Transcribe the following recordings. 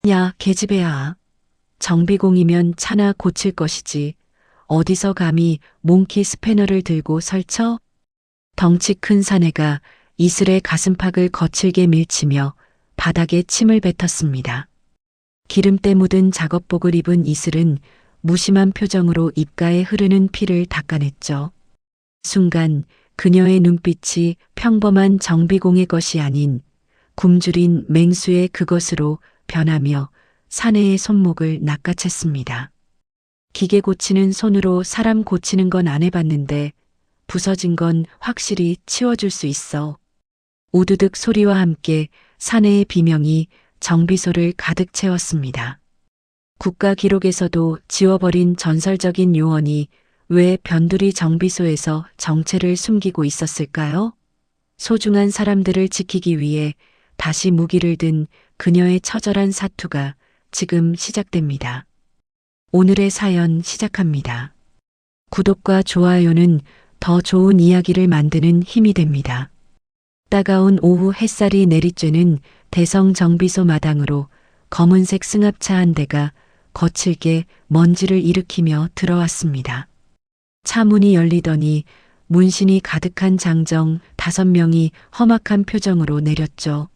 야, 계집애야. 정비공이면 차나 고칠 것이지. 어디서 감히 몽키 스패너를 들고 설쳐? 덩치 큰 사내가 이슬의 가슴팍을 거칠게 밀치며 바닥에 침을 뱉었습니다. 기름때 묻은 작업복을 입은 이슬은 무심한 표정으로 입가에 흐르는 피를 닦아냈죠. 순간 그녀의 눈빛이 평범한 정비공의 것이 아닌 굶주린 맹수의 그것으로 변하며 사내의 손목을 낚아챘습니다. 기계 고치는 손으로 사람 고치는 건 안 해봤는데 부서진 건 확실히 치워줄 수 있어. 우두둑 소리와 함께 사내의 비명이 정비소를 가득 채웠습니다. 국가 기록에서도 지워버린 전설적인 요원이 왜 변두리 정비소에서 정체를 숨기고 있었을까요? 소중한 사람들을 지키기 위해 다시 무기를 든 그녀의 처절한 사투가 지금 시작됩니다. 오늘의 사연 시작합니다. 구독과 좋아요는 더 좋은 이야기를 만드는 힘이 됩니다. 따가운 오후 햇살이 내리쬐는 대성 정비소 마당으로 검은색 승합차 한 대가 거칠게 먼지를 일으키며 들어왔습니다. 차 문이 열리더니 문신이 가득한 장정 5명이 험악한 표정으로 내렸죠.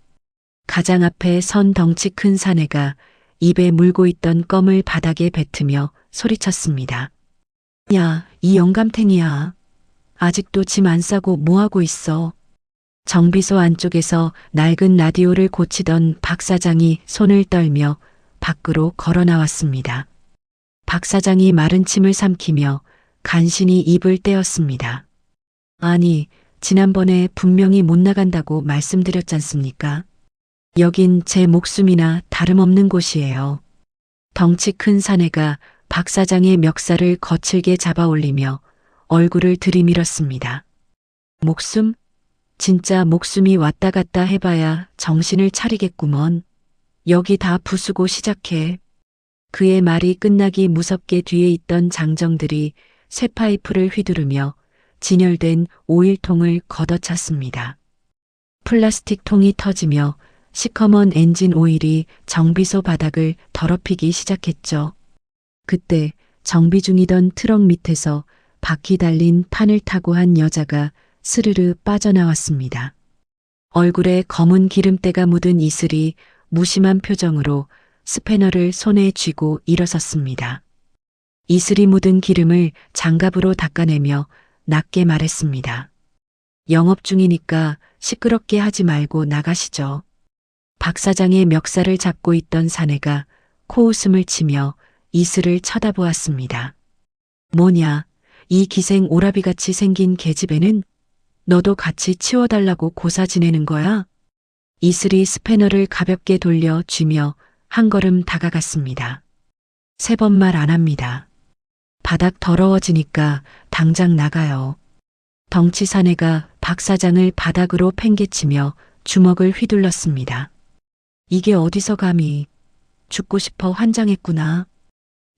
가장 앞에 선 덩치 큰 사내가 입에 물고 있던 껌을 바닥에 뱉으며 소리쳤습니다. 야, 이 영감탱이야. 아직도 짐 안 싸고 뭐하고 있어? 정비소 안쪽에서 낡은 라디오를 고치던 박 사장이 손을 떨며 밖으로 걸어 나왔습니다. 박 사장이 마른 침을 삼키며 간신히 입을 떼었습니다. 아니, 지난번에 분명히 못 나간다고 말씀드렸잖습니까? 여긴 제 목숨이나 다름없는 곳이에요. 덩치 큰 사내가 박 사장의 멱살을 거칠게 잡아 올리며 얼굴을 들이밀었습니다. 목숨? 진짜 목숨이 왔다 갔다 해봐야 정신을 차리겠구먼. 여기 다 부수고 시작해. 그의 말이 끝나기 무섭게 뒤에 있던 장정들이 쇠파이프를 휘두르며 진열된 오일통을 걷어찼습니다. 플라스틱 통이 터지며 시커먼 엔진 오일이 정비소 바닥을 더럽히기 시작했죠. 그때 정비 중이던 트럭 밑에서 바퀴 달린 판을 타고 한 여자가 스르르 빠져나왔습니다. 얼굴에 검은 기름때가 묻은 이슬이 무심한 표정으로 스패너를 손에 쥐고 일어섰습니다. 이슬이 묻은 기름을 장갑으로 닦아내며 낮게 말했습니다. 영업 중이니까 시끄럽게 하지 말고 나가시죠. 박 사장의 멱살을 잡고 있던 사내가 코웃음을 치며 이슬을 쳐다보았습니다. 뭐냐, 이 기생 오라비같이 생긴 계집애는 너도 같이 치워달라고 고사 지내는 거야? 이슬이 스패너를 가볍게 돌려 쥐며 한 걸음 다가갔습니다. 3번 말 안 합니다. 바닥 더러워지니까 당장 나가요. 덩치 사내가 박 사장을 바닥으로 팽개치며 주먹을 휘둘렀습니다. 이게 어디서 감히. 죽고 싶어 환장했구나.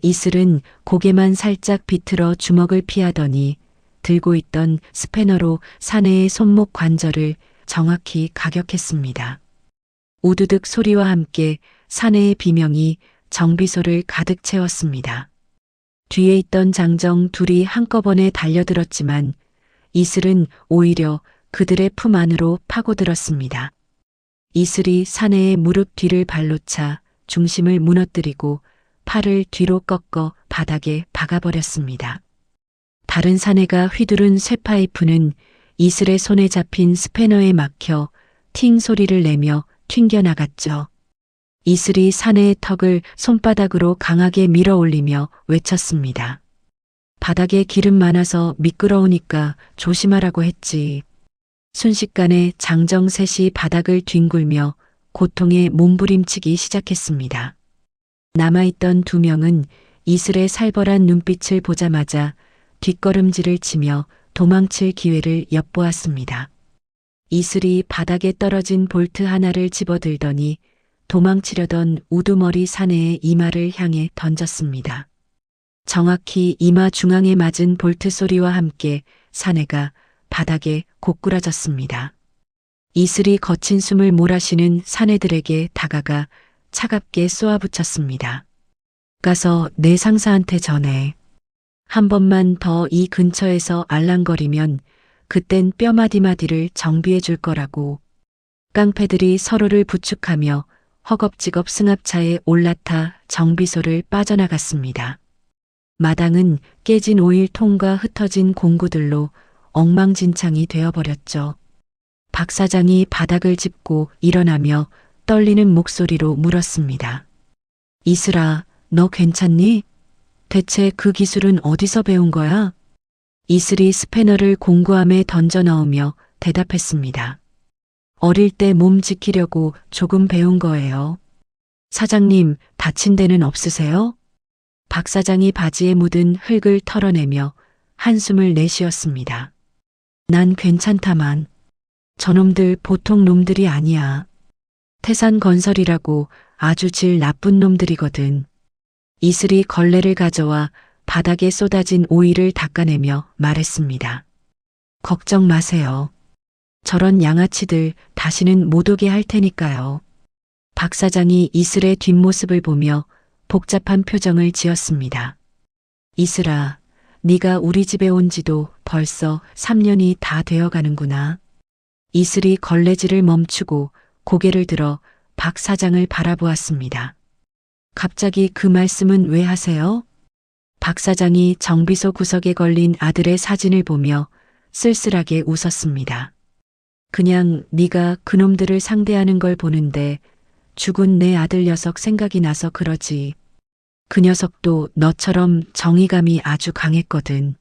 이슬은 고개만 살짝 비틀어 주먹을 피하더니 들고 있던 스패너로 사내의 손목 관절을 정확히 가격했습니다. 우두둑 소리와 함께 사내의 비명이 정비소를 가득 채웠습니다. 뒤에 있던 장정 둘이 한꺼번에 달려들었지만 이슬은 오히려 그들의 품 안으로 파고들었습니다. 이슬이 사내의 무릎 뒤를 발로 차 중심을 무너뜨리고 팔을 뒤로 꺾어 바닥에 박아버렸습니다. 다른 사내가 휘두른 쇠파이프는 이슬의 손에 잡힌 스패너에 막혀 팅 소리를 내며 튕겨나갔죠. 이슬이 사내의 턱을 손바닥으로 강하게 밀어 올리며 외쳤습니다. 바닥에 기름 많아서 미끄러우니까 조심하라고 했지. 순식간에 장정 셋이 바닥을 뒹굴며 고통에 몸부림치기 시작했습니다. 남아있던 2명은 이슬의 살벌한 눈빛을 보자마자 뒷걸음질을 치며 도망칠 기회를 엿보았습니다. 이슬이 바닥에 떨어진 볼트 하나를 집어들더니 도망치려던 우두머리 사내의 이마를 향해 던졌습니다. 정확히 이마 중앙에 맞은 볼트 소리와 함께 사내가 바닥에 고꾸라졌습니다. 이슬이 거친 숨을 몰아쉬는 사내들에게 다가가 차갑게 쏘아붙였습니다. 가서 내 상사한테 전해. 한 번만 더 이 근처에서 알랑거리면 그땐 뼈마디마디를 정비해 줄 거라고. 깡패들이 서로를 부축하며 허겁지겁 승합차에 올라타 정비소를 빠져나갔습니다. 마당은 깨진 오일통과 흩어진 공구들로 엉망진창이 되어버렸죠. 박 사장이 바닥을 짚고 일어나며 떨리는 목소리로 물었습니다. 이슬아, 너 괜찮니? 대체 그 기술은 어디서 배운 거야? 이슬이 스패너를 공구함에 던져 넣으며 대답했습니다. 어릴 때 몸 지키려고 조금 배운 거예요. 사장님, 다친 데는 없으세요? 박 사장이 바지에 묻은 흙을 털어내며 한숨을 내쉬었습니다. 난 괜찮다만. 저놈들 보통 놈들이 아니야. 태산건설이라고 아주 질 나쁜 놈들이거든. 이슬이 걸레를 가져와 바닥에 쏟아진 오일을 닦아내며 말했습니다. 걱정 마세요. 저런 양아치들 다시는 못 오게 할 테니까요. 박 사장이 이슬의 뒷모습을 보며 복잡한 표정을 지었습니다. 이슬아, 네가 우리 집에 온 지도 벌써 3년이 다 되어가는구나. 이슬이 걸레질을 멈추고 고개를 들어 박 사장을 바라보았습니다. 갑자기 그 말씀은 왜 하세요? 박 사장이 정비소 구석에 걸린 아들의 사진을 보며 쓸쓸하게 웃었습니다. 그냥 네가 그놈들을 상대하는 걸 보는데 죽은 내 아들 녀석 생각이 나서 그러지. 그 녀석도 너처럼 정의감이 아주 강했거든.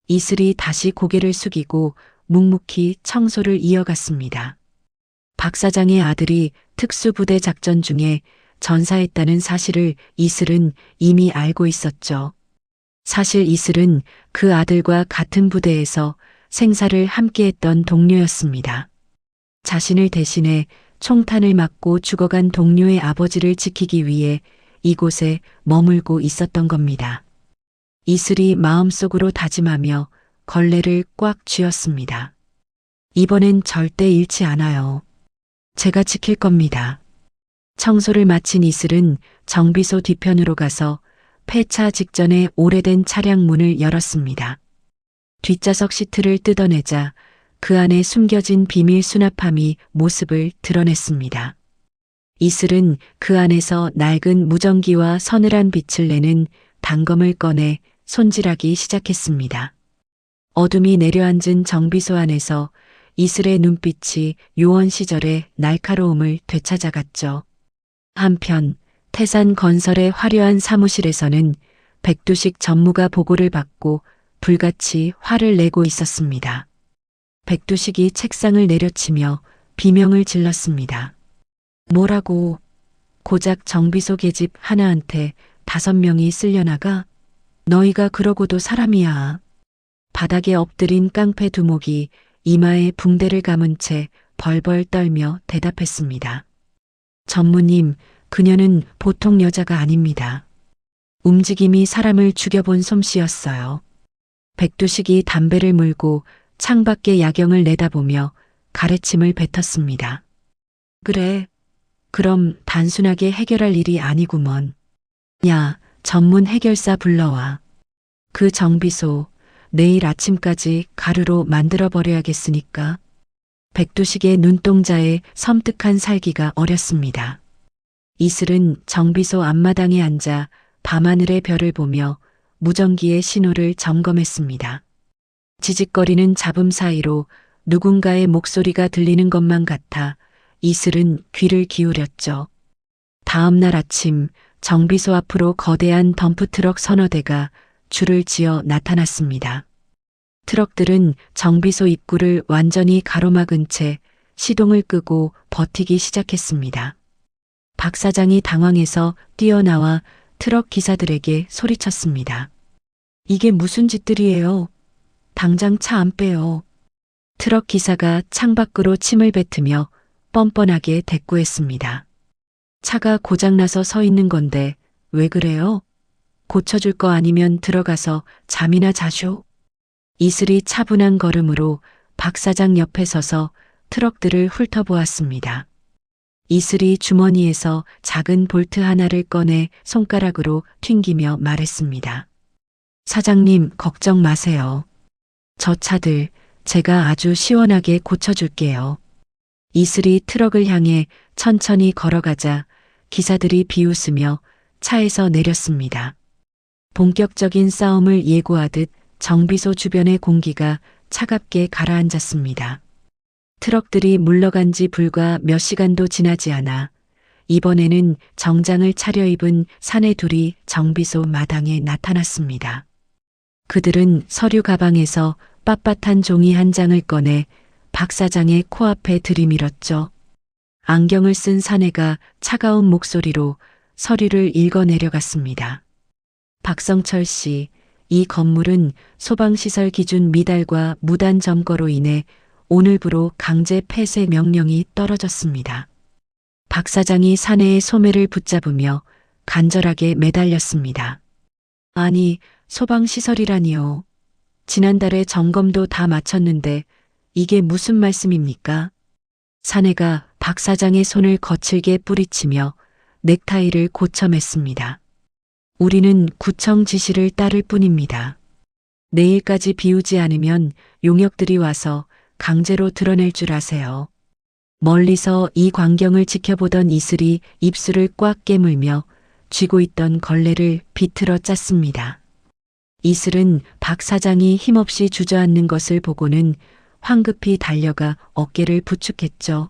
이슬이 다시 고개를 숙이고 묵묵히 청소를 이어갔습니다. 박 사장의 아들이 특수부대 작전 중에 전사했다는 사실을 이슬은 이미 알고 있었죠. 사실 이슬은 그 아들과 같은 부대에서 생사를 함께했던 동료였습니다. 자신을 대신해 총탄을 맞고 죽어간 동료의 아버지를 지키기 위해 이곳에 머물고 있었던 겁니다. 이슬이 마음속으로 다짐하며 걸레를 꽉 쥐었습니다. 이번엔 절대 잃지 않아요. 제가 지킬 겁니다. 청소를 마친 이슬은 정비소 뒤편으로 가서 폐차 직전에 오래된 차량 문을 열었습니다. 뒷좌석 시트를 뜯어내자 그 안에 숨겨진 비밀 수납함이 모습을 드러냈습니다. 이슬은 그 안에서 낡은 무전기와 서늘한 빛을 내는 단검을 꺼내 손질하기 시작했습니다. 어둠이 내려앉은 정비소 안에서 이슬의 눈빛이 요원 시절의 날카로움을 되찾아갔죠. 한편 태산건설의 화려한 사무실에서는 백두식 전무가 보고를 받고 불같이 화를 내고 있었습니다. 백두식이 책상을 내려치며 비명을 질렀습니다. 뭐라고? 고작 정비소 계집 하나한테 5명이 쓸려나가? 너희가 그러고도 사람이야. 바닥에 엎드린 깡패 두목이 이마에 붕대를 감은 채 벌벌 떨며 대답했습니다. 전무님, 그녀는 보통 여자가 아닙니다. 움직임이 사람을 죽여본 솜씨였어요. 백두식이 담배를 물고 창밖의 야경을 내다보며 가래침을 뱉었습니다. 그래, 그럼 단순하게 해결할 일이 아니구먼. 야, 전문 해결사 불러와. 그 정비소 내일 아침까지 가루로 만들어버려야겠으니까. 백두식의 눈동자에 섬뜩한 살기가 어렸습니다. 이슬은 정비소 앞마당에 앉아 밤하늘의 별을 보며 무전기의 신호를 점검했습니다. 지직거리는 잡음 사이로 누군가의 목소리가 들리는 것만 같아 이슬은 귀를 기울였죠. 다음 날 아침 정비소 앞으로 거대한 덤프트럭 서너 대가 줄을 지어 나타났습니다. 트럭들은 정비소 입구를 완전히 가로막은 채 시동을 끄고 버티기 시작했습니다. 박 사장이 당황해서 뛰어나와 트럭 기사들에게 소리쳤습니다. 이게 무슨 짓들이에요? 당장 차 안 빼요. 트럭 기사가 창밖으로 침을 뱉으며 뻔뻔하게 대꾸했습니다. 차가 고장나서 서 있는 건데 왜 그래요? 고쳐줄 거 아니면 들어가서 잠이나 자쇼. 이슬이 차분한 걸음으로 박 사장 옆에 서서 트럭들을 훑어보았습니다. 이슬이 주머니에서 작은 볼트 하나를 꺼내 손가락으로 튕기며 말했습니다. 사장님, 걱정 마세요. 저 차들 제가 아주 시원하게 고쳐줄게요. 이슬이 트럭을 향해 천천히 걸어가자 기사들이 비웃으며 차에서 내렸습니다. 본격적인 싸움을 예고하듯 정비소 주변의 공기가 차갑게 가라앉았습니다. 트럭들이 물러간 지 불과 몇 시간도 지나지 않아 이번에는 정장을 차려입은 사내 둘이 정비소 마당에 나타났습니다. 그들은 서류 가방에서 빳빳한 종이 한 장을 꺼내 박 사장의 코앞에 들이밀었죠. 안경을 쓴 사내가 차가운 목소리로 서류를 읽어 내려갔습니다. 박성철 씨, 이 건물은 소방시설 기준 미달과 무단 점거로 인해 오늘부로 강제 폐쇄 명령이 떨어졌습니다. 박 사장이 사내의 소매를 붙잡으며 간절하게 매달렸습니다. 아니, 소방시설이라니요. 지난달에 점검도 다 마쳤는데 이게 무슨 말씀입니까? 사내가 박 사장의 손을 거칠게 뿌리치며 넥타이를 고쳐맸습니다. 우리는 구청 지시를 따를 뿐입니다. 내일까지 비우지 않으면 용역들이 와서 강제로 드러낼 줄 아세요. 멀리서 이 광경을 지켜보던 이슬이 입술을 꽉 깨물며 쥐고 있던 걸레를 비틀어 짰습니다. 이슬은 박 사장이 힘없이 주저앉는 것을 보고는 황급히 달려가 어깨를 부축했죠.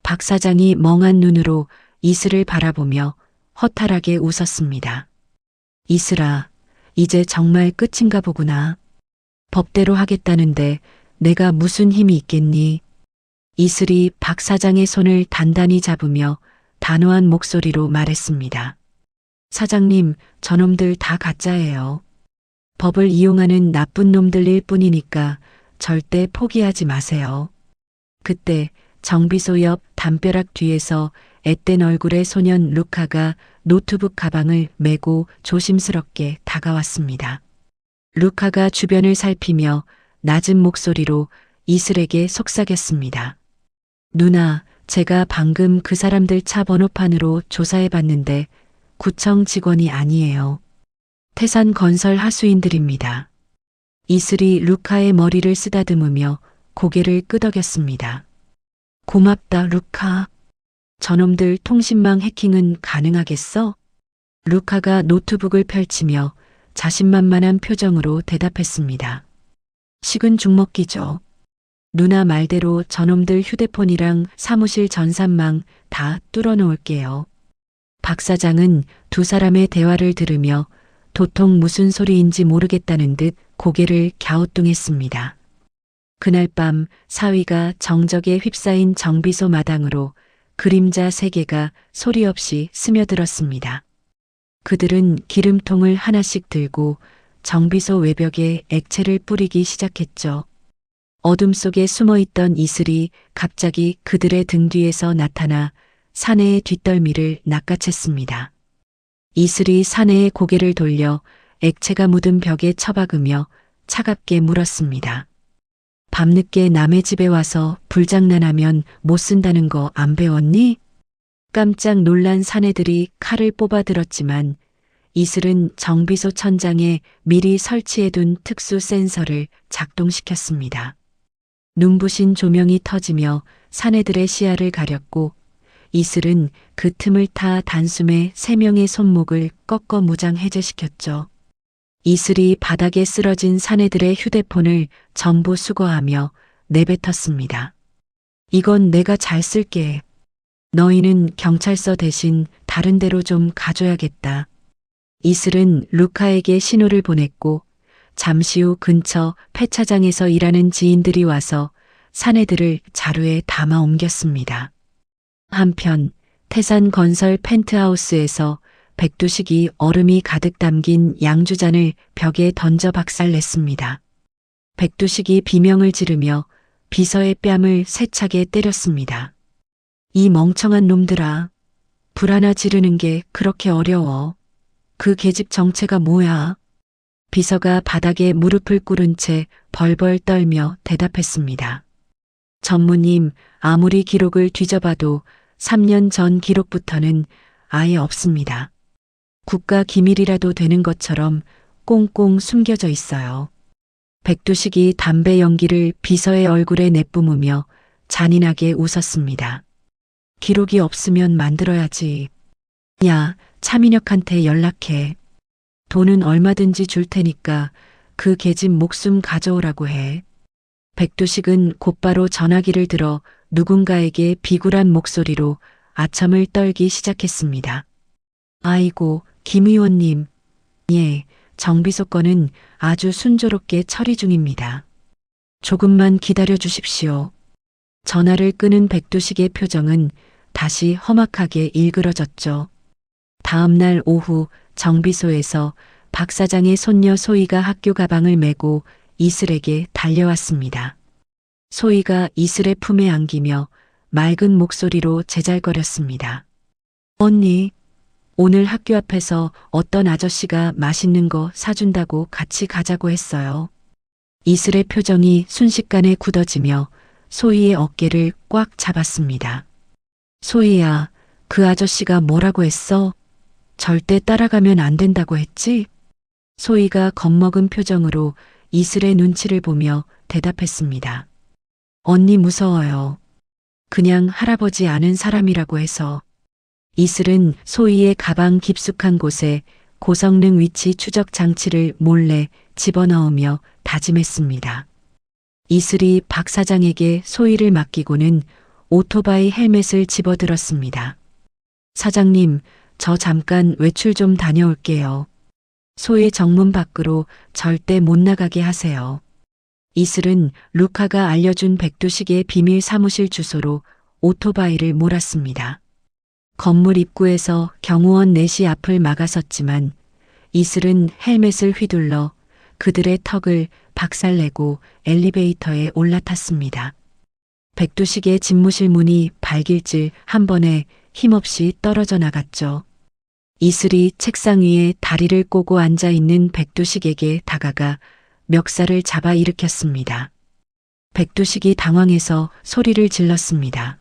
박 사장이 멍한 눈으로 이슬을 바라보며 허탈하게 웃었습니다. 이슬아, 이제 정말 끝인가 보구나. 법대로 하겠다는데 내가 무슨 힘이 있겠니? 이슬이 박 사장의 손을 단단히 잡으며 단호한 목소리로 말했습니다. 사장님, 저놈들 다 가짜예요. 법을 이용하는 나쁜 놈들일 뿐이니까 절대 포기하지 마세요. 그때 정비소 옆 담벼락 뒤에서 앳된 얼굴의 소년 루카가 노트북 가방을 메고 조심스럽게 다가왔습니다. 루카가 주변을 살피며 낮은 목소리로 이슬에게 속삭였습니다. 누나, 제가 방금 그 사람들 차 번호판으로 조사해봤는데 구청 직원이 아니에요. 태산건설 하수인들입니다. 이슬이 루카의 머리를 쓰다듬으며 고개를 끄덕였습니다. 고맙다, 루카. 저놈들 통신망 해킹은 가능하겠어? 루카가 노트북을 펼치며 자신만만한 표정으로 대답했습니다. 식은 죽 먹기죠. 누나 말대로 저놈들 휴대폰이랑 사무실 전산망 다 뚫어놓을게요. 박 사장은 두 사람의 대화를 들으며 도통 무슨 소리인지 모르겠다는 듯 고개를 갸우뚱했습니다. 그날 밤 사위가 정적에 휩싸인 정비소 마당으로 그림자 세 개가 소리 없이 스며들었습니다. 그들은 기름통을 하나씩 들고 정비소 외벽에 액체를 뿌리기 시작했죠. 어둠 속에 숨어있던 이슬이 갑자기 그들의 등 뒤에서 나타나 사내의 뒷덜미를 낚아챘습니다. 이슬이 사내의 고개를 돌려 액체가 묻은 벽에 처박으며 차갑게 물었습니다. 밤늦게 남의 집에 와서 불장난하면 못 쓴다는 거 안 배웠니? 깜짝 놀란 사내들이 칼을 뽑아들었지만 이슬은 정비소 천장에 미리 설치해둔 특수 센서를 작동시켰습니다. 눈부신 조명이 터지며 사내들의 시야를 가렸고 이슬은 그 틈을 타 단숨에 3명의 손목을 꺾어 무장 해제시켰죠. 이슬이 바닥에 쓰러진 사내들의 휴대폰을 전부 수거하며 내뱉었습니다. 이건 내가 잘 쓸게. 너희는 경찰서 대신 다른 데로 좀 가줘야겠다. 이슬은 루카에게 신호를 보냈고 잠시 후 근처 폐차장에서 일하는 지인들이 와서 사내들을 자루에 담아 옮겼습니다. 한편 태산건설 펜트하우스에서 백두식이 얼음이 가득 담긴 양주잔을 벽에 던져 박살냈습니다. 백두식이 비명을 지르며 비서의 뺨을 세차게 때렸습니다. 이 멍청한 놈들아, 불 하나 지르는 게 그렇게 어려워. 그 계집 정체가 뭐야? 비서가 바닥에 무릎을 꿇은 채 벌벌 떨며 대답했습니다. 전무님, 아무리 기록을 뒤져봐도 3년 전 기록부터는 아예 없습니다. 국가 기밀이라도 되는 것처럼 꽁꽁 숨겨져 있어요. 백두식이 담배 연기를 비서의 얼굴에 내뿜으며 잔인하게 웃었습니다. 기록이 없으면 만들어야지. 야, 차민혁한테 연락해. 돈은 얼마든지 줄 테니까 그 계집 목숨 가져오라고 해. 백두식은 곧바로 전화기를 들어 누군가에게 비굴한 목소리로 아첨을 떨기 시작했습니다. 아이고, 김 의원님. 예, 정비소 건은 아주 순조롭게 처리 중입니다. 조금만 기다려 주십시오. 전화를 끄는 백두식의 표정은 다시 험악하게 일그러졌죠. 다음 날 오후 정비소에서 박 사장의 손녀 소희가 학교 가방을 메고 이슬에게 달려왔습니다. 소희가 이슬의 품에 안기며 맑은 목소리로 제잘거렸습니다. 언니, 오늘 학교 앞에서 어떤 아저씨가 맛있는 거 사준다고 같이 가자고 했어요. 이슬의 표정이 순식간에 굳어지며 소희의 어깨를 꽉 잡았습니다. 소희야, 그 아저씨가 뭐라고 했어? 절대 따라가면 안 된다고 했지? 소희가 겁먹은 표정으로 이슬의 눈치를 보며 대답했습니다. 언니 무서워요. 그냥 할아버지 아는 사람이라고 해서. 이슬은 소희의 가방 깊숙한 곳에 고성능 위치 추적 장치를 몰래 집어넣으며 다짐했습니다. 이슬이 박 사장에게 소희를 맡기고는 오토바이 헬멧을 집어들었습니다. 사장님, 저 잠깐 외출 좀 다녀올게요. 소희 정문 밖으로 절대 못 나가게 하세요. 이슬은 루카가 알려준 백두식의 비밀 사무실 주소로 오토바이를 몰았습니다. 건물 입구에서 경호원 넷이 앞을 막아섰지만 이슬은 헬멧을 휘둘러 그들의 턱을 박살내고 엘리베이터에 올라탔습니다. 백두식의 집무실 문이 발길질 한 번에 힘없이 떨어져 나갔죠. 이슬이 책상 위에 다리를 꼬고 앉아있는 백두식에게 다가가 멱살을 잡아 일으켰습니다. 백두식이 당황해서 소리를 질렀습니다.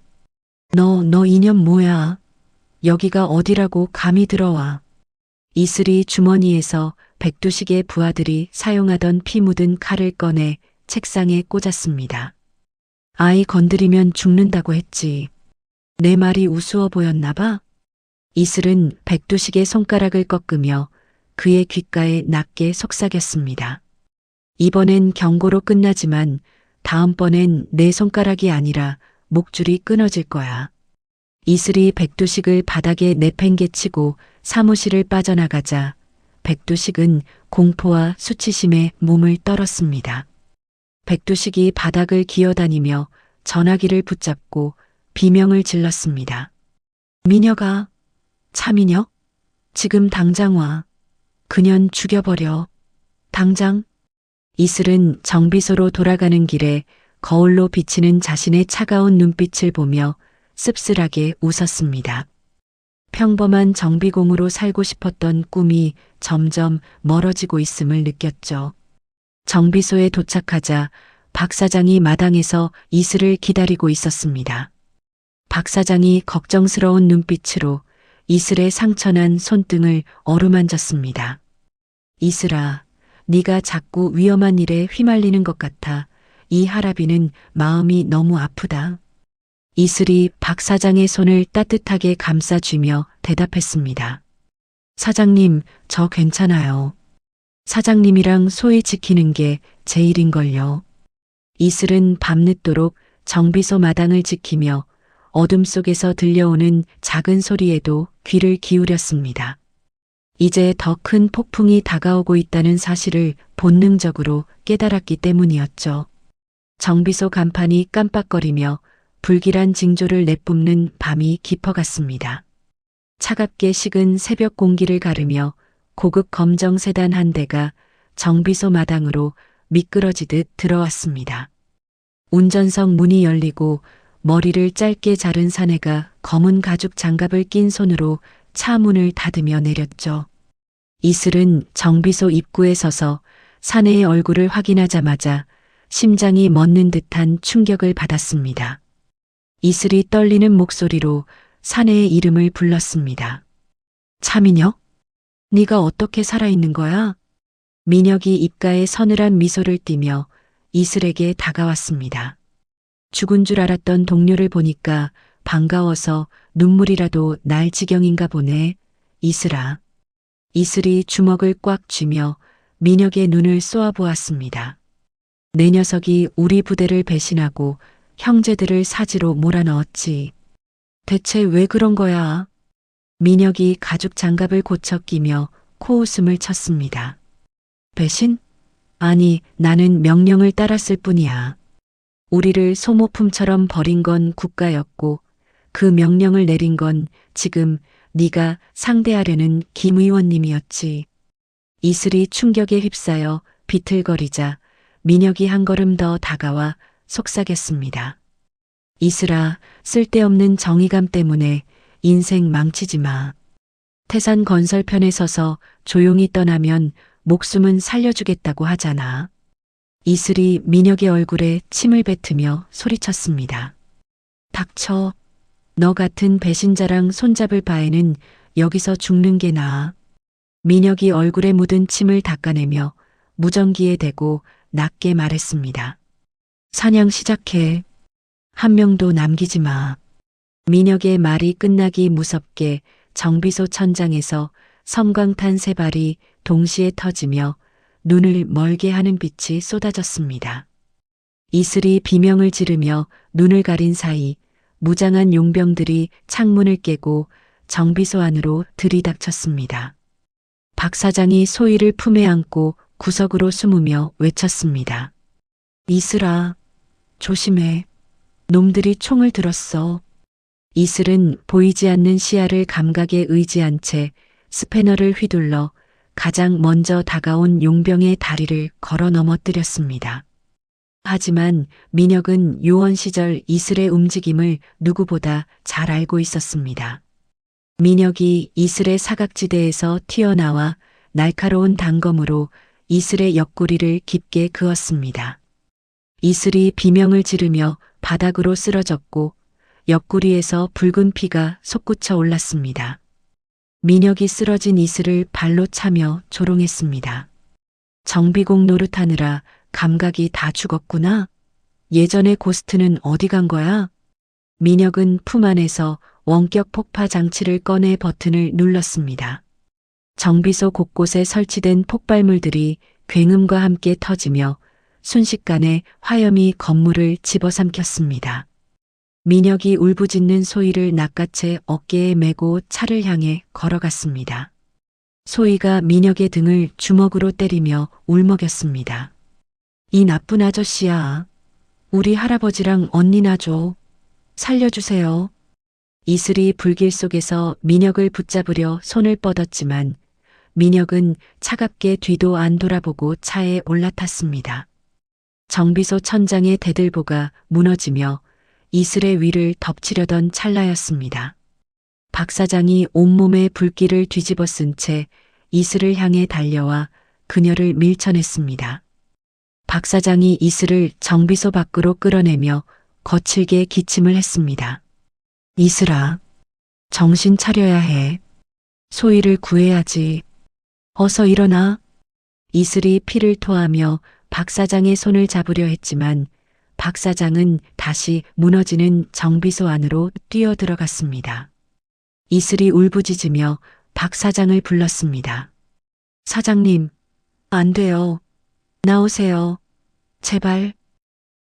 너 이년 뭐야? 여기가 어디라고 감히 들어와? 이슬이 주머니에서 백두식의 부하들이 사용하던 피 묻은 칼을 꺼내 책상에 꽂았습니다. 아이 건드리면 죽는다고 했지. 내 말이 우스워 보였나 봐? 이슬은 백두식의 손가락을 꺾으며 그의 귓가에 낮게 속삭였습니다. 이번엔 경고로 끝나지만 다음번엔 내 손가락이 아니라 목줄이 끊어질 거야. 이슬이 백두식을 바닥에 내팽개치고 사무실을 빠져나가자 백두식은 공포와 수치심에 몸을 떨었습니다. 백두식이 바닥을 기어다니며 전화기를 붙잡고 비명을 질렀습니다. 민혁아, 차민혁? 지금 당장 와. 그년 죽여버려. 당장. 이슬은 정비소로 돌아가는 길에 거울로 비치는 자신의 차가운 눈빛을 보며 씁쓸하게 웃었습니다. 평범한 정비공으로 살고 싶었던 꿈이 점점 멀어지고 있음을 느꼈죠. 정비소에 도착하자 박 사장이 마당에서 이슬을 기다리고 있었습니다. 박 사장이 걱정스러운 눈빛으로 이슬의 상처난 손등을 어루만졌습니다. 이슬아, 네가 자꾸 위험한 일에 휘말리는 것 같아 이 할아비는 마음이 너무 아프다. 이슬이 박 사장의 손을 따뜻하게 감싸쥐며 대답했습니다. 사장님, 저 괜찮아요. 사장님이랑 소희 지키는 게 제 일인걸요. 이슬은 밤늦도록 정비소 마당을 지키며 어둠 속에서 들려오는 작은 소리에도 귀를 기울였습니다. 이제 더 큰 폭풍이 다가오고 있다는 사실을 본능적으로 깨달았기 때문이었죠. 정비소 간판이 깜빡거리며 불길한 징조를 내뿜는 밤이 깊어갔습니다. 차갑게 식은 새벽 공기를 가르며 고급 검정 세단 한 대가 정비소 마당으로 미끄러지듯 들어왔습니다. 운전석 문이 열리고 머리를 짧게 자른 사내가 검은 가죽 장갑을 낀 손으로 차 문을 닫으며 내렸죠. 이슬은 정비소 입구에 서서 사내의 얼굴을 확인하자마자 심장이 멎는 듯한 충격을 받았습니다. 이슬이 떨리는 목소리로 사내의 이름을 불렀습니다. 차민혁? 네가 어떻게 살아있는 거야? 민혁이 입가에 서늘한 미소를 띠며 이슬에게 다가왔습니다. 죽은 줄 알았던 동료를 보니까 반가워서 눈물이라도 날 지경인가 보네. 이슬아. 이슬이 주먹을 꽉 쥐며 민혁의 눈을 쏘아보았습니다. 내 녀석이 우리 부대를 배신하고 형제들을 사지로 몰아넣었지. 대체 왜 그런 거야? 민혁이 가죽 장갑을 고쳐 끼며 코웃음을 쳤습니다. 배신? 아니, 나는 명령을 따랐을 뿐이야. 우리를 소모품처럼 버린 건 국가였고 그 명령을 내린 건 지금 네가 상대하려는 김 의원님이었지. 이슬이 충격에 휩싸여 비틀거리자 민혁이 한 걸음 더 다가와 속삭였습니다. 이슬아, 쓸데없는 정의감 때문에 인생 망치지 마. 태산 건설편에 서서 조용히 떠나면 목숨은 살려주겠다고 하잖아. 이슬이 민혁의 얼굴에 침을 뱉으며 소리쳤습니다. 닥쳐. 너 같은 배신자랑 손잡을 바에는 여기서 죽는 게 나아. 민혁이 얼굴에 묻은 침을 닦아내며 무전기에 대고 낮게 말했습니다. 사냥 시작해. 한 명도 남기지 마. 민혁의 말이 끝나기 무섭게 정비소 천장에서 섬광탄 세 발이 동시에 터지며 눈을 멀게 하는 빛이 쏟아졌습니다. 이슬이 비명을 지르며 눈을 가린 사이 무장한 용병들이 창문을 깨고 정비소 안으로 들이닥쳤습니다. 박 사장이 소희를 품에 안고 구석으로 숨으며 외쳤습니다. 이슬아, 조심해. 놈들이 총을 들었어. 이슬은 보이지 않는 시야를 감각에 의지한 채 스패너를 휘둘러 가장 먼저 다가온 용병의 다리를 걸어 넘어뜨렸습니다. 하지만 민혁은 요원 시절 이슬의 움직임을 누구보다 잘 알고 있었습니다. 민혁이 이슬의 사각지대에서 튀어나와 날카로운 단검으로 이슬의 옆구리를 깊게 그었습니다. 이슬이 비명을 지르며 바닥으로 쓰러졌고 옆구리에서 붉은 피가 솟구쳐 올랐습니다. 민혁이 쓰러진 이슬을 발로 차며 조롱했습니다. 정비공 노릇하느라 감각이 다 죽었구나. 예전의 고스트는 어디 간 거야? 민혁은 품 안에서 원격 폭파 장치를 꺼내 버튼을 눌렀습니다. 정비소 곳곳에 설치된 폭발물들이 굉음과 함께 터지며 순식간에 화염이 건물을 집어삼켰습니다. 민혁이 울부짖는 소희를 낚아채 어깨에 메고 차를 향해 걸어갔습니다. 소희가 민혁의 등을 주먹으로 때리며 울먹였습니다. 이 나쁜 아저씨야. 우리 할아버지랑 언니나 줘. 살려주세요. 이슬이 불길 속에서 민혁을 붙잡으려 손을 뻗었지만 민혁은 차갑게 뒤도 안 돌아보고 차에 올라탔습니다. 정비소 천장의 대들보가 무너지며 이슬의 위를 덮치려던 찰나였습니다. 박 사장이 온몸에 불길을 뒤집어 쓴 채 이슬을 향해 달려와 그녀를 밀쳐냈습니다. 박 사장이 이슬을 정비소 밖으로 끌어내며 거칠게 기침을 했습니다. 이슬아, 정신 차려야 해. 소희를 구해야지. 어서 일어나. 이슬이 피를 토하며 박 사장의 손을 잡으려 했지만 박 사장은 다시 무너지는 정비소 안으로 뛰어들어갔습니다. 이슬이 울부짖으며 박 사장을 불렀습니다. 사장님, 안 돼요. 나오세요. 제발.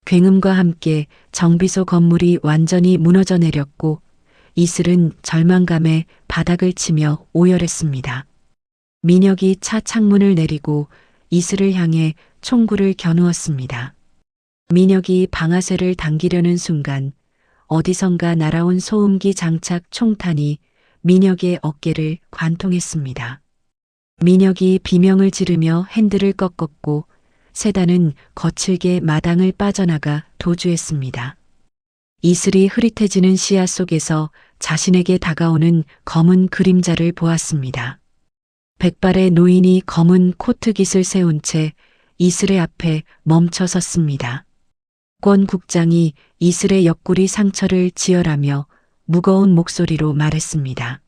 굉음과 함께 정비소 건물이 완전히 무너져 내렸고 이슬은 절망감에 바닥을 치며 오열했습니다. 민혁이 차 창문을 내리고 이슬을 향해 총구를 겨누었습니다. 민혁이 방아쇠를 당기려는 순간 어디선가 날아온 소음기 장착 총탄이 민혁의 어깨를 관통했습니다. 민혁이 비명을 지르며 핸들을 꺾었고 세단은 거칠게 마당을 빠져나가 도주했습니다. 이슬이 흐릿해지는 시야 속에서 자신에게 다가오는 검은 그림자를 보았습니다. 백발의 노인이 검은 코트깃을 세운 채 이슬의 앞에 멈춰 섰습니다. 권 국장이 이슬의 옆구리 상처를 지혈하며 무거운 목소리로 말했습니다.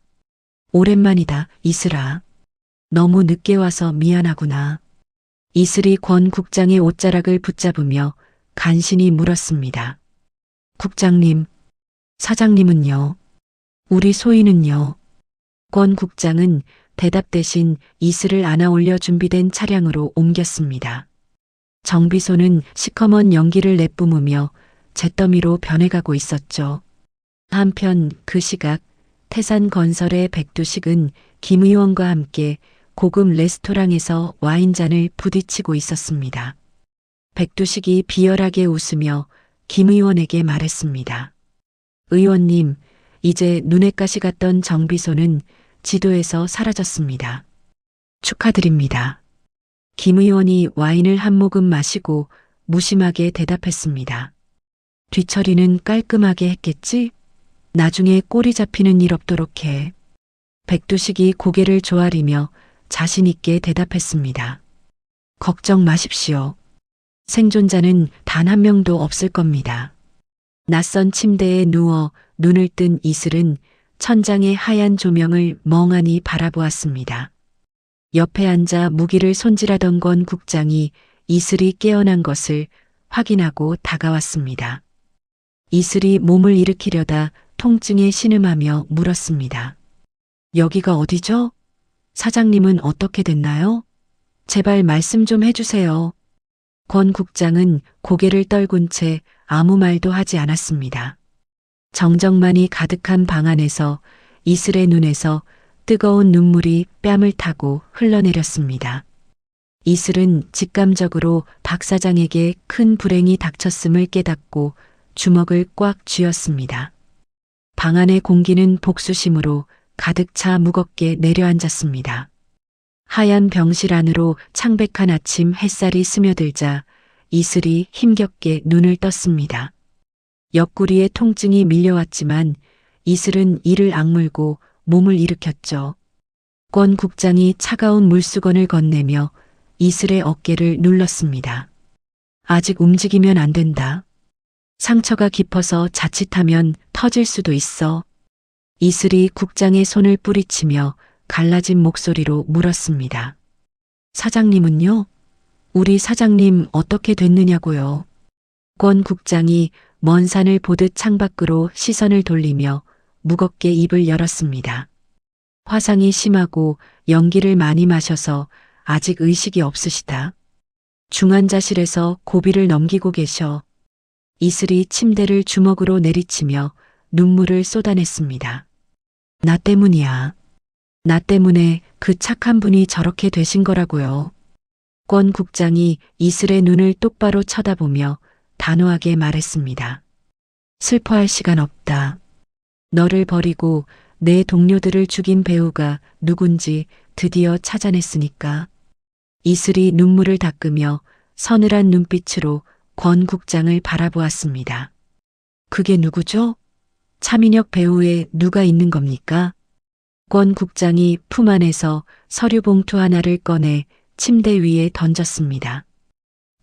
오랜만이다, 이슬아. 너무 늦게 와서 미안하구나. 이슬이 권 국장의 옷자락을 붙잡으며 간신히 물었습니다. 국장님, 사장님은요? 우리 소희는요? 권 국장은 대답 대신 이슬을 안아 올려 준비된 차량으로 옮겼습니다. 정비소는 시커먼 연기를 내뿜으며 잿더미로 변해가고 있었죠. 한편 그 시각 태산건설의 백두식은 김 의원과 함께 고급 레스토랑에서 와인잔을 부딪히고 있었습니다. 백두식이 비열하게 웃으며 김 의원에게 말했습니다. 의원님, 이제 눈엣 가시 같던 정비소는 지도에서 사라졌습니다. 축하드립니다. 김 의원이 와인을 한 모금 마시고 무심하게 대답했습니다. 뒤처리는 깔끔하게 했겠지? 나중에 꼬리 잡히는 일 없도록 해. 백두식이 고개를 조아리며 자신 있게 대답했습니다. 걱정 마십시오. 생존자는 단 한 명도 없을 겁니다. 낯선 침대에 누워 눈을 뜬 이슬은 천장의 하얀 조명을 멍하니 바라보았습니다. 옆에 앉아 무기를 손질하던 권 국장이 이슬이 깨어난 것을 확인하고 다가왔습니다. 이슬이 몸을 일으키려다 통증에 신음하며 물었습니다. 여기가 어디죠? 사장님은 어떻게 됐나요? 제발 말씀 좀 해주세요. 권 국장은 고개를 떨군 채 아무 말도 하지 않았습니다. 정적만이 가득한 방 안에서 이슬의 눈에서 뜨거운 눈물이 뺨을 타고 흘러내렸습니다. 이슬은 직감적으로 박 사장에게 큰 불행이 닥쳤음을 깨닫고 주먹을 꽉 쥐었습니다. 방 안의 공기는 복수심으로 가득 차 무겁게 내려앉았습니다. 하얀 병실 안으로 창백한 아침 햇살이 스며들자 이슬이 힘겹게 눈을 떴습니다. 옆구리에 통증이 밀려왔지만 이슬은 이를 악물고 몸을 일으켰죠. 권 국장이 차가운 물수건을 건네며 이슬의 어깨를 눌렀습니다. 아직 움직이면 안 된다. 상처가 깊어서 자칫하면 터질 수도 있어. 이슬이 국장의 손을 뿌리치며 갈라진 목소리로 물었습니다. 사장님은요? 우리 사장님 어떻게 됐느냐고요? 권 국장이 먼 산을 보듯 창밖으로 시선을 돌리며 무겁게 입을 열었습니다. 화상이 심하고 연기를 많이 마셔서 아직 의식이 없으시다. 중환자실에서 고비를 넘기고 계셔. 이슬이 침대를 주먹으로 내리치며 눈물을 쏟아냈습니다. 나 때문이야. 나 때문에 그 착한 분이 저렇게 되신 거라고요. 권 국장이 이슬의 눈을 똑바로 쳐다보며 단호하게 말했습니다. 슬퍼할 시간 없다. 너를 버리고 내 동료들을 죽인 배우가 누군지 드디어 찾아냈으니까. 이슬이 눈물을 닦으며 서늘한 눈빛으로 권 국장을 바라보았습니다. 그게 누구죠? 차민혁 배우에 누가 있는 겁니까? 권 국장이 품 안에서 서류 봉투 하나를 꺼내 침대 위에 던졌습니다.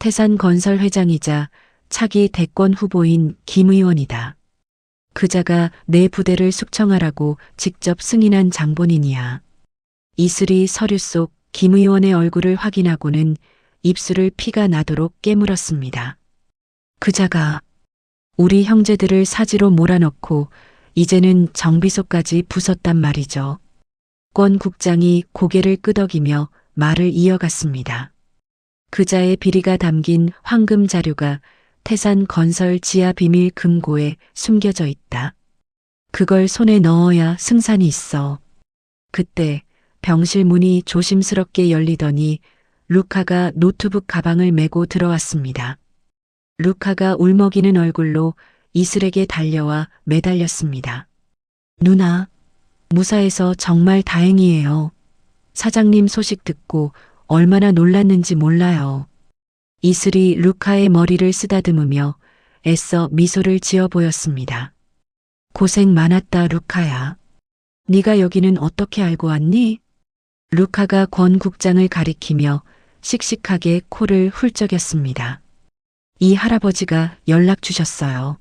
태산건설 회장이자 차기 대권 후보인 김 의원이다. 그자가 내 부대를 숙청하라고 직접 승인한 장본인이야. 이슬이 서류 속 김 의원의 얼굴을 확인하고는 입술을 피가 나도록 깨물었습니다. 그자가 우리 형제들을 사지로 몰아넣고 이제는 정비소까지 부쉈단 말이죠. 권 국장이 고개를 끄덕이며 말을 이어갔습니다. 그자의 비리가 담긴 황금 자료가 태산건설 지하 비밀 금고에 숨겨져 있다. 그걸 손에 넣어야 승산이 있어. 그때 병실 문이 조심스럽게 열리더니 루카가 노트북 가방을 메고 들어왔습니다. 루카가 울먹이는 얼굴로 이슬에게 달려와 매달렸습니다. 누나, 무사해서 정말 다행이에요. 사장님 소식 듣고 얼마나 놀랐는지 몰라요. 이슬이 루카의 머리를 쓰다듬으며 애써 미소를 지어 보였습니다. 고생 많았다, 루카야. 네가 여기는 어떻게 알고 왔니? 루카가 권 국장을 가리키며 씩씩하게 코를 훌쩍였습니다. 이 할아버지가 연락 주셨어요.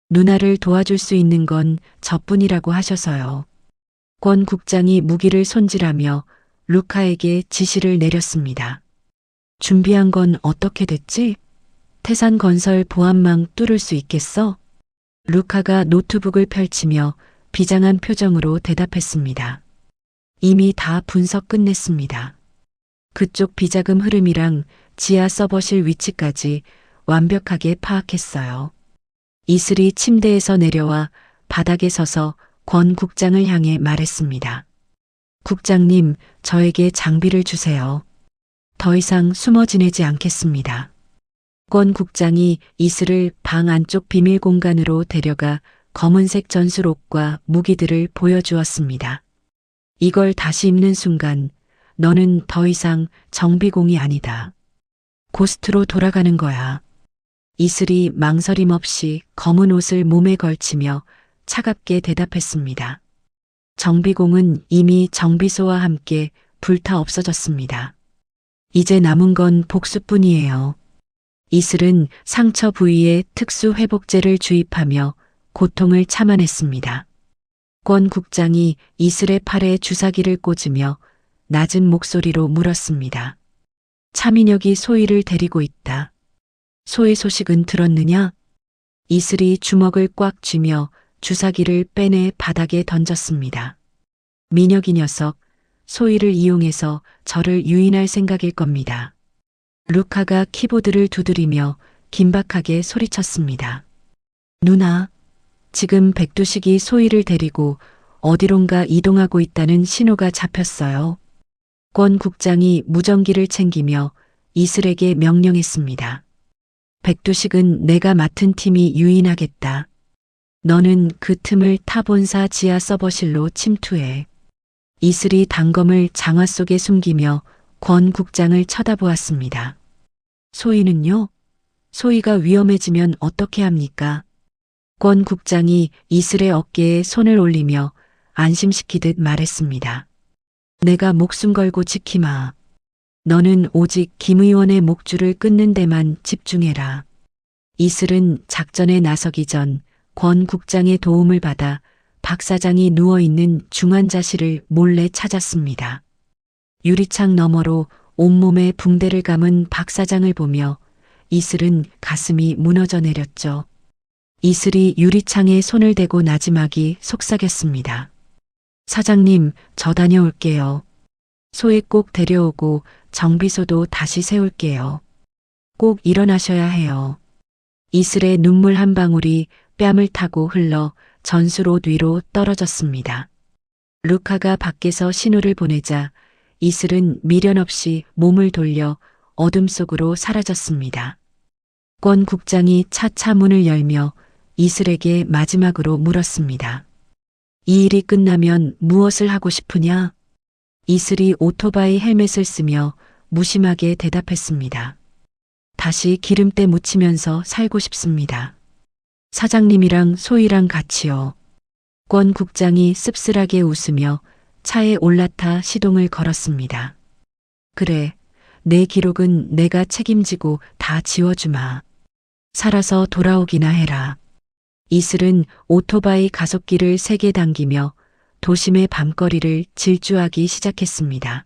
누나를 도와줄 수 있는 건 저뿐이라고 하셔서요. 권 국장이 무기를 손질하며 루카에게 지시를 내렸습니다. 준비한 건 어떻게 됐지? 태산건설 보안망 뚫을 수 있겠어? 루카가 노트북을 펼치며 비장한 표정으로 대답했습니다. 이미 다 분석 끝냈습니다. 그쪽 비자금 흐름이랑 지하 서버실 위치까지 완벽하게 파악했어요. 이슬이 침대에서 내려와 바닥에 서서 권 국장을 향해 말했습니다. 국장님, 저에게 장비를 주세요. 더 이상 숨어 지내지 않겠습니다. 권 국장이 이슬을 방 안쪽 비밀 공간으로 데려가 검은색 전술옷과 무기들을 보여주었습니다. 이걸 다시 입는 순간 너는 더 이상 정비공이 아니다. 고스트로 돌아가는 거야. 이슬이 망설임 없이 검은 옷을 몸에 걸치며 차갑게 대답했습니다. 정비공은 이미 정비소와 함께 불타 없어졌습니다. 이제 남은 건 복수뿐이에요. 이슬은 상처 부위에 특수 회복제를 주입하며 고통을 참아냈습니다. 권 국장이 이슬의 팔에 주사기를 꽂으며 낮은 목소리로 물었습니다. 차민혁이 소희를 데리고 있다. 소희 소식은 들었느냐? 이슬이 주먹을 꽉 쥐며 주사기를 빼내 바닥에 던졌습니다. 민혁이 녀석, 소희를 이용해서 저를 유인할 생각일 겁니다. 루카가 키보드를 두드리며 긴박하게 소리쳤습니다. 누나, 지금 백두식이 소희를 데리고 어디론가 이동하고 있다는 신호가 잡혔어요. 권 국장이 무전기를 챙기며 이슬에게 명령했습니다. 백두식은 내가 맡은 팀이 유인하겠다. 너는 그 틈을 타본사 지하 서버실로 침투해. 이슬이 단검을 장화 속에 숨기며 권 국장을 쳐다보았습니다. 소희는요? 소희가 위험해지면 어떻게 합니까? 권 국장이 이슬의 어깨에 손을 올리며 안심시키듯 말했습니다. 내가 목숨 걸고 지키마. 너는 오직 김 의원의 목줄을 끊는 데만 집중해라. 이슬은 작전에 나서기 전 권 국장의 도움을 받아 박 사장이 누워있는 중환자실을 몰래 찾았습니다. 유리창 너머로 온몸에 붕대를 감은 박 사장을 보며 이슬은 가슴이 무너져 내렸죠. 이슬이 유리창에 손을 대고 나지막이 속삭였습니다. 사장님, 저 다녀올게요. 소희 꼭 데려오고 정비소도 다시 세울게요. 꼭 일어나셔야 해요. 이슬의 눈물 한 방울이 뺨을 타고 흘러 전술옷 위로 떨어졌습니다. 루카가 밖에서 신호를 보내자 이슬은 미련 없이 몸을 돌려 어둠 속으로 사라졌습니다. 권 국장이 차차 문을 열며 이슬에게 마지막으로 물었습니다. 이 일이 끝나면 무엇을 하고 싶으냐? 이슬이 오토바이 헬멧을 쓰며 무심하게 대답했습니다. 다시 기름때 묻히면서 살고 싶습니다. 사장님이랑 소희랑 같이요. 권 국장이 씁쓸하게 웃으며 차에 올라타 시동을 걸었습니다. 그래, 내 기록은 내가 책임지고 다 지워주마. 살아서 돌아오기나 해라. 이슬은 오토바이 가속기를 세게 당기며 도심의 밤거리를 질주하기 시작했습니다.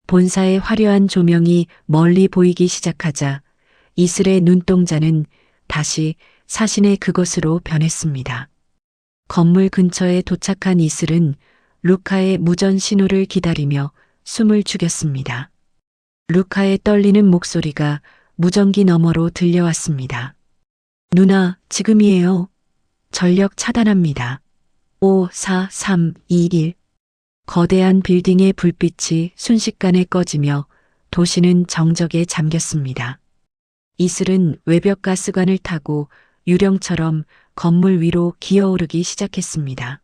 본사의 화려한 조명이 멀리 보이기 시작하자 이슬의 눈동자는 다시 사신의 그것으로 변했습니다. 건물 근처에 도착한 이슬은 루카의 무전 신호를 기다리며 숨을 죽였습니다. 루카의 떨리는 목소리가 무전기 너머로 들려왔습니다. 누나, 지금이에요. 전력 차단합니다. 5, 4, 3, 2, 1. 거대한 빌딩의 불빛이 순식간에 꺼지며 도시는 정적에 잠겼습니다. 이슬은 외벽 가스관을 타고 유령처럼 건물 위로 기어오르기 시작했습니다.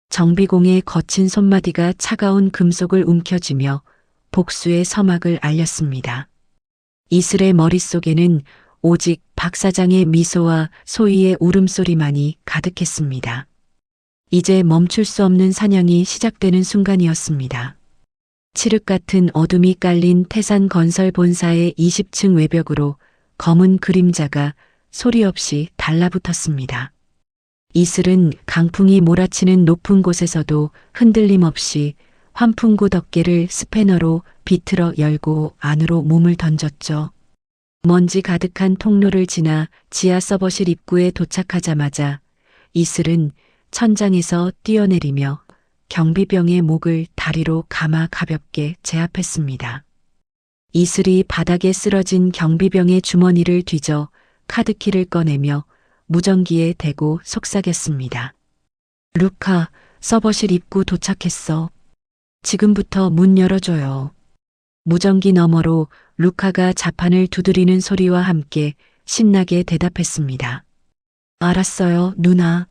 정비공의 거친 손마디가 차가운 금속을 움켜쥐며 복수의 서막을 알렸습니다. 이슬의 머릿속에는 오직 박 사장의 미소와 소희의 울음소리만이 가득했습니다. 이제 멈출 수 없는 사냥이 시작되는 순간이었습니다. 칠흑 같은 어둠이 깔린 태산건설 본사의 20층 외벽으로 검은 그림자가 소리 없이 달라붙었습니다. 이슬은 강풍이 몰아치는 높은 곳에서도 흔들림 없이 환풍구 덮개를 스패너로 비틀어 열고 안으로 몸을 던졌죠. 먼지 가득한 통로를 지나 지하 서버실 입구에 도착하자마자 이슬은 천장에서 뛰어내리며 경비병의 목을 다리로 감아 가볍게 제압했습니다. 이슬이 바닥에 쓰러진 경비병의 주머니를 뒤져 카드키를 꺼내며 무전기에 대고 속삭였습니다. 루카, 서버실 입구 도착했어. 지금부터 문 열어줘요. 무전기 너머로 루카가 자판을 두드리는 소리와 함께 신나게 대답했습니다. 알았어요, 누나.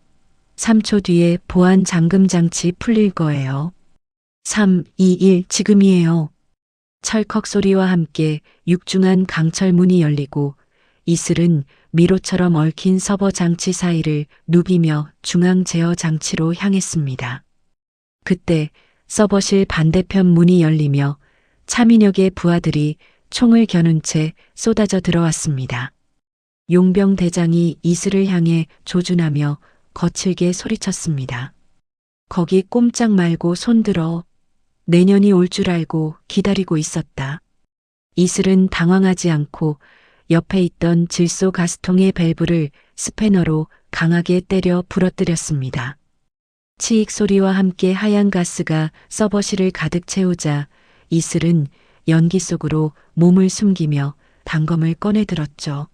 3초 뒤에 보안 잠금 장치 풀릴 거예요. 3, 2, 1, 지금이에요. 철컥 소리와 함께 육중한 강철 문이 열리고 이슬은 미로처럼 얽힌 서버 장치 사이를 누비며 중앙 제어 장치로 향했습니다. 그때 서버실 반대편 문이 열리며 차민혁의 부하들이 총을 겨눈 채 쏟아져 들어왔습니다. 용병 대장이 이슬을 향해 조준하며 거칠게 소리쳤습니다. 거기 꼼짝 말고 손들어. 내년이 올 줄 알고 기다리고 있었다. 이슬은 당황하지 않고 옆에 있던 질소 가스통의 밸브를 스패너로 강하게 때려 부러뜨렸습니다. 치익 소리와 함께 하얀 가스가 서버실을 가득 채우자 이슬은 연기 속으로 몸을 숨기며 단검을 꺼내들었죠.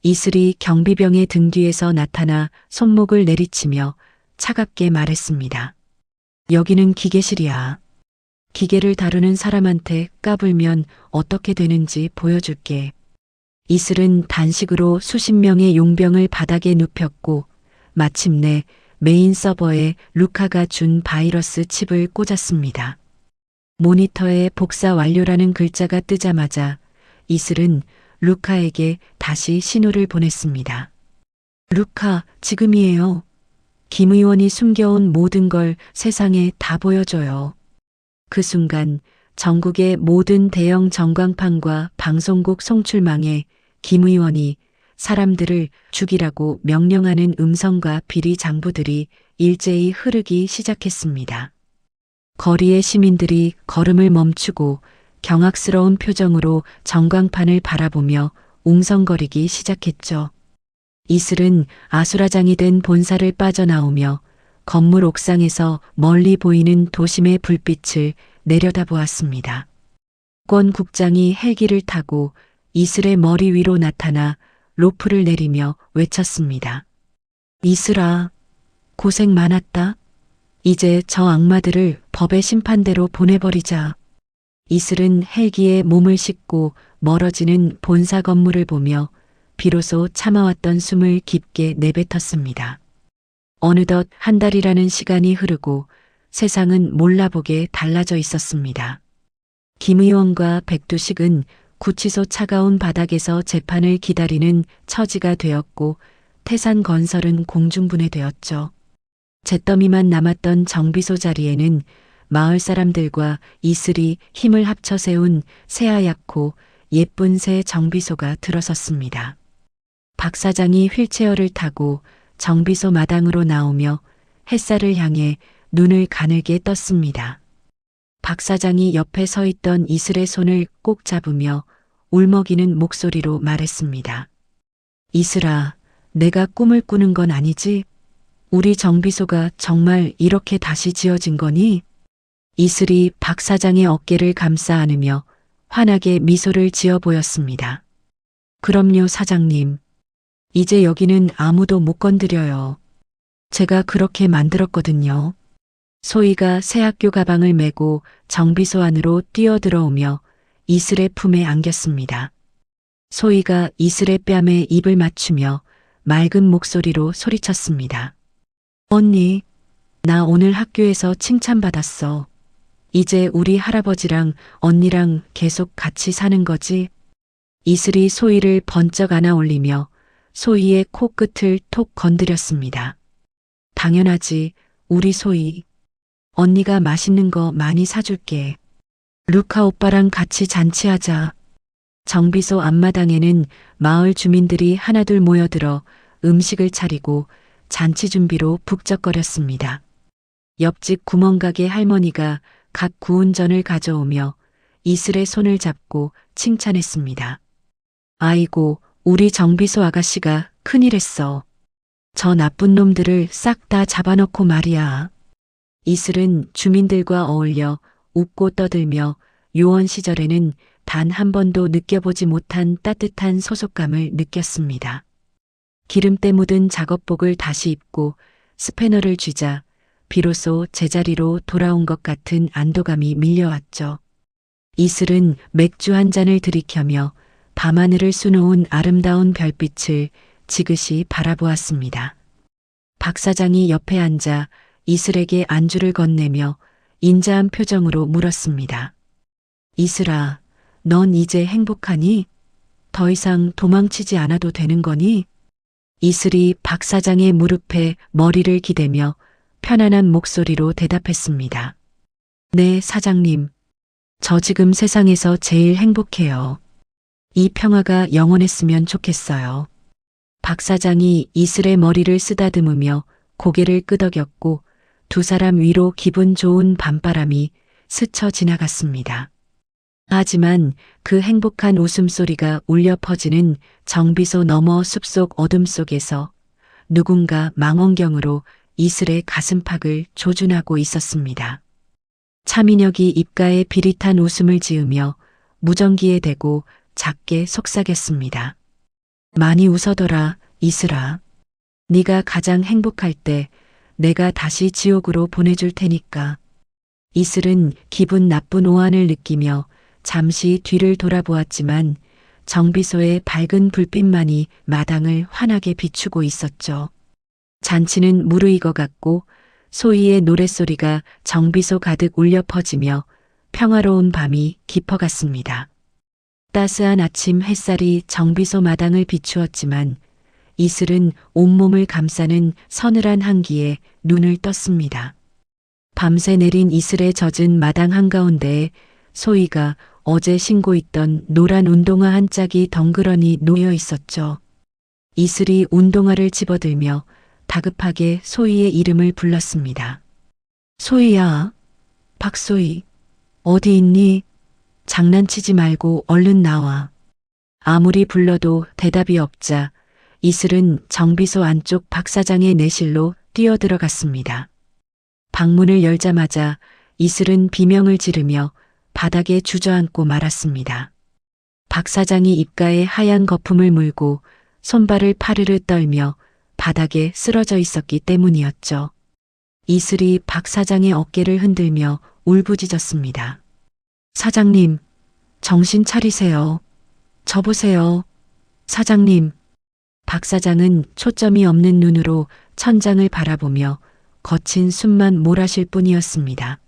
이슬이 경비병의 등 뒤에서 나타나 손목을 내리치며 차갑게 말했습니다. 여기는 기계실이야. 기계를 다루는 사람한테 까불면 어떻게 되는지 보여줄게. 이슬은 단식으로 수십 명의 용병을 바닥에 눕혔고 마침내 메인 서버에 루카가 준 바이러스 칩을 꽂았습니다. 모니터에 복사 완료라는 글자가 뜨자마자 이슬은 루카에게 다시 신호를 보냈습니다. 루카, 지금이에요. 김 의원이 숨겨온 모든 걸 세상에 다 보여줘요. 그 순간 전국의 모든 대형 전광판과 방송국 송출망에 김 의원이 사람들을 죽이라고 명령하는 음성과 비리 장부들이 일제히 흐르기 시작했습니다. 거리의 시민들이 걸음을 멈추고 경악스러운 표정으로 전광판을 바라보며 웅성거리기 시작했죠. 이슬은 아수라장이 된 본사를 빠져나오며 건물 옥상에서 멀리 보이는 도심의 불빛을 내려다보았습니다. 권 국장이 헬기를 타고 이슬의 머리 위로 나타나 로프를 내리며 외쳤습니다. 이슬아, 고생 많았다. 이제 저 악마들을 법의 심판대로 보내버리자. 이슬은 헬기에 몸을 싣고 멀어지는 본사 건물을 보며 비로소 참아왔던 숨을 깊게 내뱉었습니다. 어느덧 한 달이라는 시간이 흐르고 세상은 몰라보게 달라져 있었습니다. 김 의원과 백두식은 구치소 차가운 바닥에서 재판을 기다리는 처지가 되었고 태산건설은 공중분해되었죠. 잿더미만 남았던 정비소 자리에는 마을 사람들과 이슬이 힘을 합쳐 세운 새하얗고 예쁜 새 정비소가 들어섰습니다. 박 사장이 휠체어를 타고 정비소 마당으로 나오며 햇살을 향해 눈을 가늘게 떴습니다. 박 사장이 옆에 서 있던 이슬의 손을 꼭 잡으며 울먹이는 목소리로 말했습니다. 이슬아, 내가 꿈을 꾸는 건 아니지? 우리 정비소가 정말 이렇게 다시 지어진 거니? 이슬이 박 사장의 어깨를 감싸 안으며 환하게 미소를 지어 보였습니다. 그럼요, 사장님. 이제 여기는 아무도 못 건드려요. 제가 그렇게 만들었거든요. 소희가 새 학교 가방을 메고 정비소 안으로 뛰어들어오며 이슬의 품에 안겼습니다. 소희가 이슬의 뺨에 입을 맞추며 맑은 목소리로 소리쳤습니다. 언니, 나 오늘 학교에서 칭찬받았어. 이제 우리 할아버지랑 언니랑 계속 같이 사는 거지? 이슬이 소희를 번쩍 안아 올리며 소희의 코끝을 톡 건드렸습니다. 당연하지, 우리 소희. 언니가 맛있는 거 많이 사줄게. 루카 오빠랑 같이 잔치하자. 정비소 앞마당에는 마을 주민들이 하나둘 모여들어 음식을 차리고 잔치 준비로 북적거렸습니다. 옆집 구멍가게 할머니가 각 구운 전을 가져오며 이슬의 손을 잡고 칭찬했습니다. 아이고, 우리 정비소 아가씨가 큰일 했어. 저 나쁜 놈들을 싹 다 잡아놓고 말이야. 이슬은 주민들과 어울려 웃고 떠들며 요원 시절에는 단 한 번도 느껴보지 못한 따뜻한 소속감을 느꼈습니다. 기름때 묻은 작업복을 다시 입고 스패너를 쥐자 비로소 제자리로 돌아온 것 같은 안도감이 밀려왔죠. 이슬은 맥주 한 잔을 들이켜며 밤하늘을 수놓은 아름다운 별빛을 지그시 바라보았습니다. 박 사장이 옆에 앉아 이슬에게 안주를 건네며 인자한 표정으로 물었습니다. 이슬아, 넌 이제 행복하니? 더 이상 도망치지 않아도 되는 거니? 이슬이 박 사장의 무릎에 머리를 기대며 편안한 목소리로 대답했습니다. 네, 사장님. 저 지금 세상에서 제일 행복해요. 이 평화가 영원했으면 좋겠어요. 박 사장이 이슬의 머리를 쓰다듬으며 고개를 끄덕였고 두 사람 위로 기분 좋은 밤바람이 스쳐 지나갔습니다. 하지만 그 행복한 웃음소리가 울려 퍼지는 정비소 너머 숲속 어둠 속에서 누군가 망원경으로 이슬의 가슴팍을 조준하고 있었습니다. 차민혁이 입가에 비릿한 웃음을 지으며 무전기에 대고 작게 속삭였습니다. 많이 웃어둬라, 이슬아. 네가 가장 행복할 때 내가 다시 지옥으로 보내줄 테니까. 이슬은 기분 나쁜 오한을 느끼며 잠시 뒤를 돌아보았지만 정비소의 밝은 불빛만이 마당을 환하게 비추고 있었죠. 잔치는 무르익어갔고 소희의 노랫소리가 정비소 가득 울려 퍼지며 평화로운 밤이 깊어갔습니다. 따스한 아침 햇살이 정비소 마당을 비추었지만 이슬은 온몸을 감싸는 서늘한 한기에 눈을 떴습니다. 밤새 내린 이슬에 젖은 마당 한가운데에 소희가 어제 신고 있던 노란 운동화 한 짝이 덩그러니 놓여 있었죠. 이슬이 운동화를 집어들며 다급하게 소희의 이름을 불렀습니다. 소희야, 박소희, 어디 있니? 장난치지 말고 얼른 나와. 아무리 불러도 대답이 없자 이슬은 정비소 안쪽 박 사장의 내실로 뛰어들어갔습니다. 방문을 열자마자 이슬은 비명을 지르며 바닥에 주저앉고 말았습니다. 박 사장이 입가에 하얀 거품을 물고 손발을 파르르 떨며 바닥에 쓰러져 있었기 때문이었죠. 이슬이 박 사장의 어깨를 흔들며 울부짖었습니다. 사장님, 정신 차리세요. 저 보세요. 사장님. 박 사장은 초점이 없는 눈으로 천장을 바라보며 거친 숨만 몰아쉴 뿐이었습니다.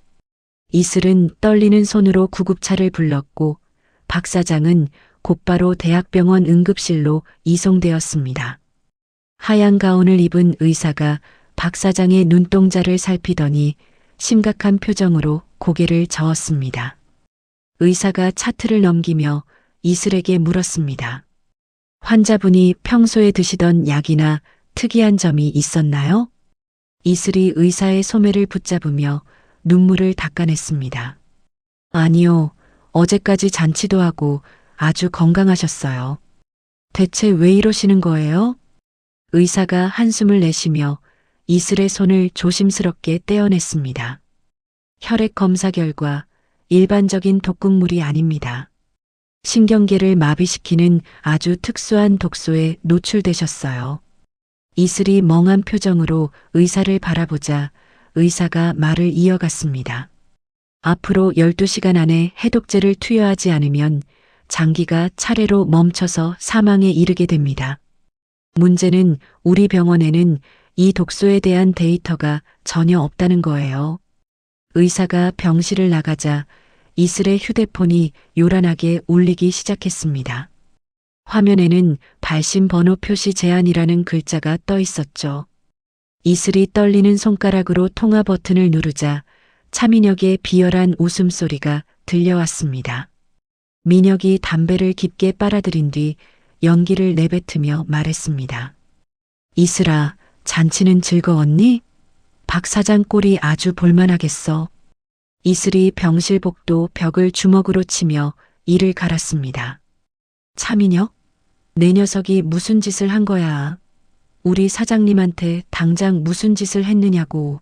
이슬은 떨리는 손으로 구급차를 불렀고 박 사장은 곧바로 대학병원 응급실로 이송되었습니다. 하얀 가운을 입은 의사가 박 사장의 눈동자를 살피더니 심각한 표정으로 고개를 저었습니다. 의사가 차트를 넘기며 이슬에게 물었습니다. 환자분이 평소에 드시던 약이나 특이한 점이 있었나요? 이슬이 의사의 소매를 붙잡으며 눈물을 닦아냈습니다. 아니요, 어제까지 잔치도 하고 아주 건강하셨어요. 대체 왜 이러시는 거예요? 의사가 한숨을 내쉬며 이슬의 손을 조심스럽게 떼어냈습니다. 혈액 검사 결과 일반적인 독극물이 아닙니다. 신경계를 마비시키는 아주 특수한 독소에 노출되셨어요. 이슬이 멍한 표정으로 의사를 바라보자 의사가 말을 이어갔습니다. 앞으로 12시간 안에 해독제를 투여하지 않으면 장기가 차례로 멈춰서 사망에 이르게 됩니다. 문제는 우리 병원에는 이 독소에 대한 데이터가 전혀 없다는 거예요. 의사가 병실을 나가자 이슬의 휴대폰이 요란하게 울리기 시작했습니다. 화면에는 발신 번호 표시 제한이라는 글자가 떠 있었죠. 이슬이 떨리는 손가락으로 통화 버튼을 누르자 차민혁의 비열한 웃음소리가 들려왔습니다. 민혁이 담배를 깊게 빨아들인 뒤 연기를 내뱉으며 말했습니다. 이슬아, 잔치는 즐거웠니? 박 사장 꼴이 아주 볼만하겠어. 이슬이 병실복도 벽을 주먹으로 치며 이를 갈았습니다. 차민혁? 내 녀석이 무슨 짓을 한 거야? 우리 사장님한테 당장 무슨 짓을 했느냐고.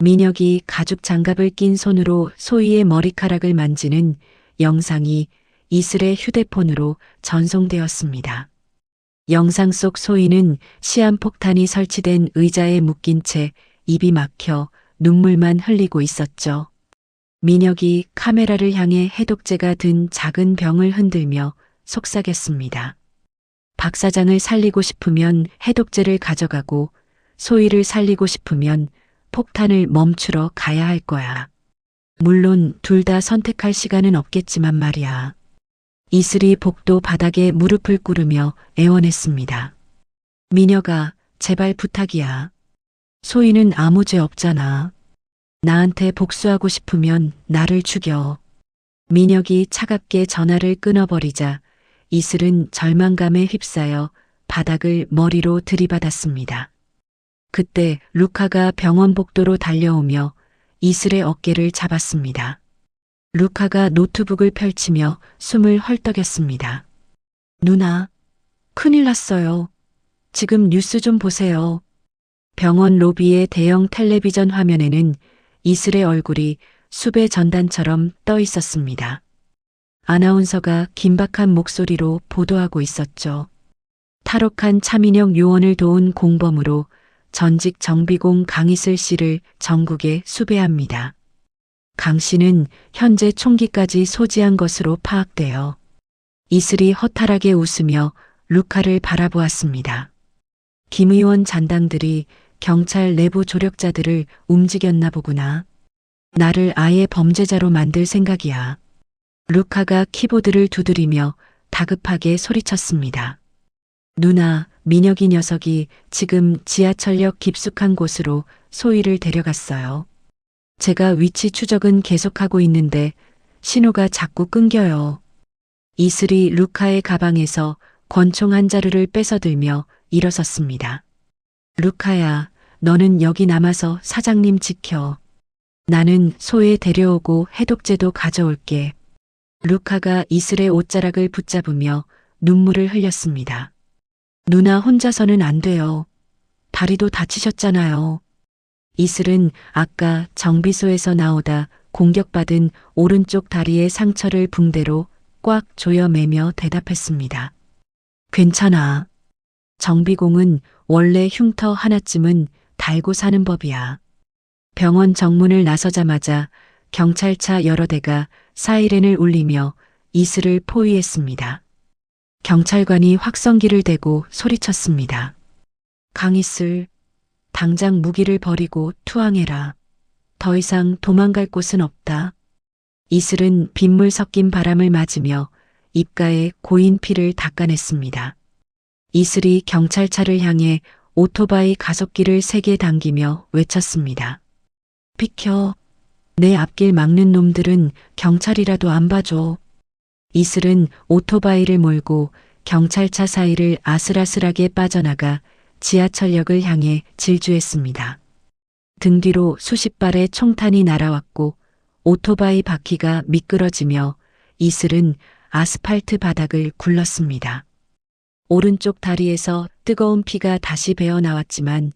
민혁이 가죽 장갑을 낀 손으로 소희의 머리카락을 만지는 영상이 이슬의 휴대폰으로 전송되었습니다. 영상 속 소희는 시한폭탄이 설치된 의자에 묶인 채 입이 막혀 눈물만 흘리고 있었죠. 민혁이 카메라를 향해 해독제가 든 작은 병을 흔들며 속삭였습니다. 박 사장을 살리고 싶으면 해독제를 가져가고 소희를 살리고 싶으면 폭탄을 멈추러 가야 할 거야. 물론 둘 다 선택할 시간은 없겠지만 말이야. 이슬이 복도 바닥에 무릎을 꿇으며 애원했습니다. 민혁아, 제발 부탁이야. 소희는 아무 죄 없잖아. 나한테 복수하고 싶으면 나를 죽여. 민혁이 차갑게 전화를 끊어버리자 이슬은 절망감에 휩싸여 바닥을 머리로 들이받았습니다. 그때 루카가 병원 복도로 달려오며 이슬의 어깨를 잡았습니다. 루카가 노트북을 펼치며 숨을 헐떡였습니다. 누나, 큰일 났어요. 지금 뉴스 좀 보세요. 병원 로비의 대형 텔레비전 화면에는 이슬의 얼굴이 숲의 전단처럼 떠 있었습니다. 아나운서가 긴박한 목소리로 보도하고 있었죠. 탈옥한 차민혁 요원을 도운 공범으로 전직 정비공 강이슬 씨를 전국에 수배합니다. 강 씨는 현재 총기까지 소지한 것으로 파악되어 이슬이 허탈하게 웃으며 루카를 바라보았습니다. 김 의원 잔당들이 경찰 내부 조력자들을 움직였나 보구나. 나를 아예 범죄자로 만들 생각이야. 루카가 키보드를 두드리며 다급하게 소리쳤습니다. 누나, 민혁이 녀석이 지금 지하철역 깊숙한 곳으로 소희를 데려갔어요. 제가 위치 추적은 계속하고 있는데 신호가 자꾸 끊겨요. 이슬이 루카의 가방에서 권총 한 자루를 뺏어들며 일어섰습니다. 루카야, 너는 여기 남아서 사장님 지켜. 나는 소혜 데려오고 해독제도 가져올게. 루카가 이슬의 옷자락을 붙잡으며 눈물을 흘렸습니다. 누나 혼자서는 안 돼요. 다리도 다치셨잖아요. 이슬은 아까 정비소에서 나오다 공격받은 오른쪽 다리의 상처를 붕대로 꽉 조여매며 대답했습니다. 괜찮아. 정비공은 원래 흉터 하나쯤은 달고 사는 법이야. 병원 정문을 나서자마자 경찰차 여러 대가 사이렌을 울리며 이슬을 포위했습니다. 경찰관이 확성기를 대고 소리쳤습니다. 강이슬, 당장 무기를 버리고 투항해라. 더 이상 도망갈 곳은 없다. 이슬은 빗물 섞인 바람을 맞으며 입가에 고인 피를 닦아냈습니다. 이슬이 경찰차를 향해 오토바이 가속기를 세게 당기며 외쳤습니다. 비켜. 내 앞길 막는 놈들은 경찰이라도 안 봐줘. 이슬은 오토바이를 몰고 경찰차 사이를 아슬아슬하게 빠져나가 지하철역을 향해 질주했습니다. 등 뒤로 수십 발의 총탄이 날아왔고 오토바이 바퀴가 미끄러지며 이슬은 아스팔트 바닥을 굴렀습니다. 오른쪽 다리에서 뜨거운 피가 다시 배어 나왔지만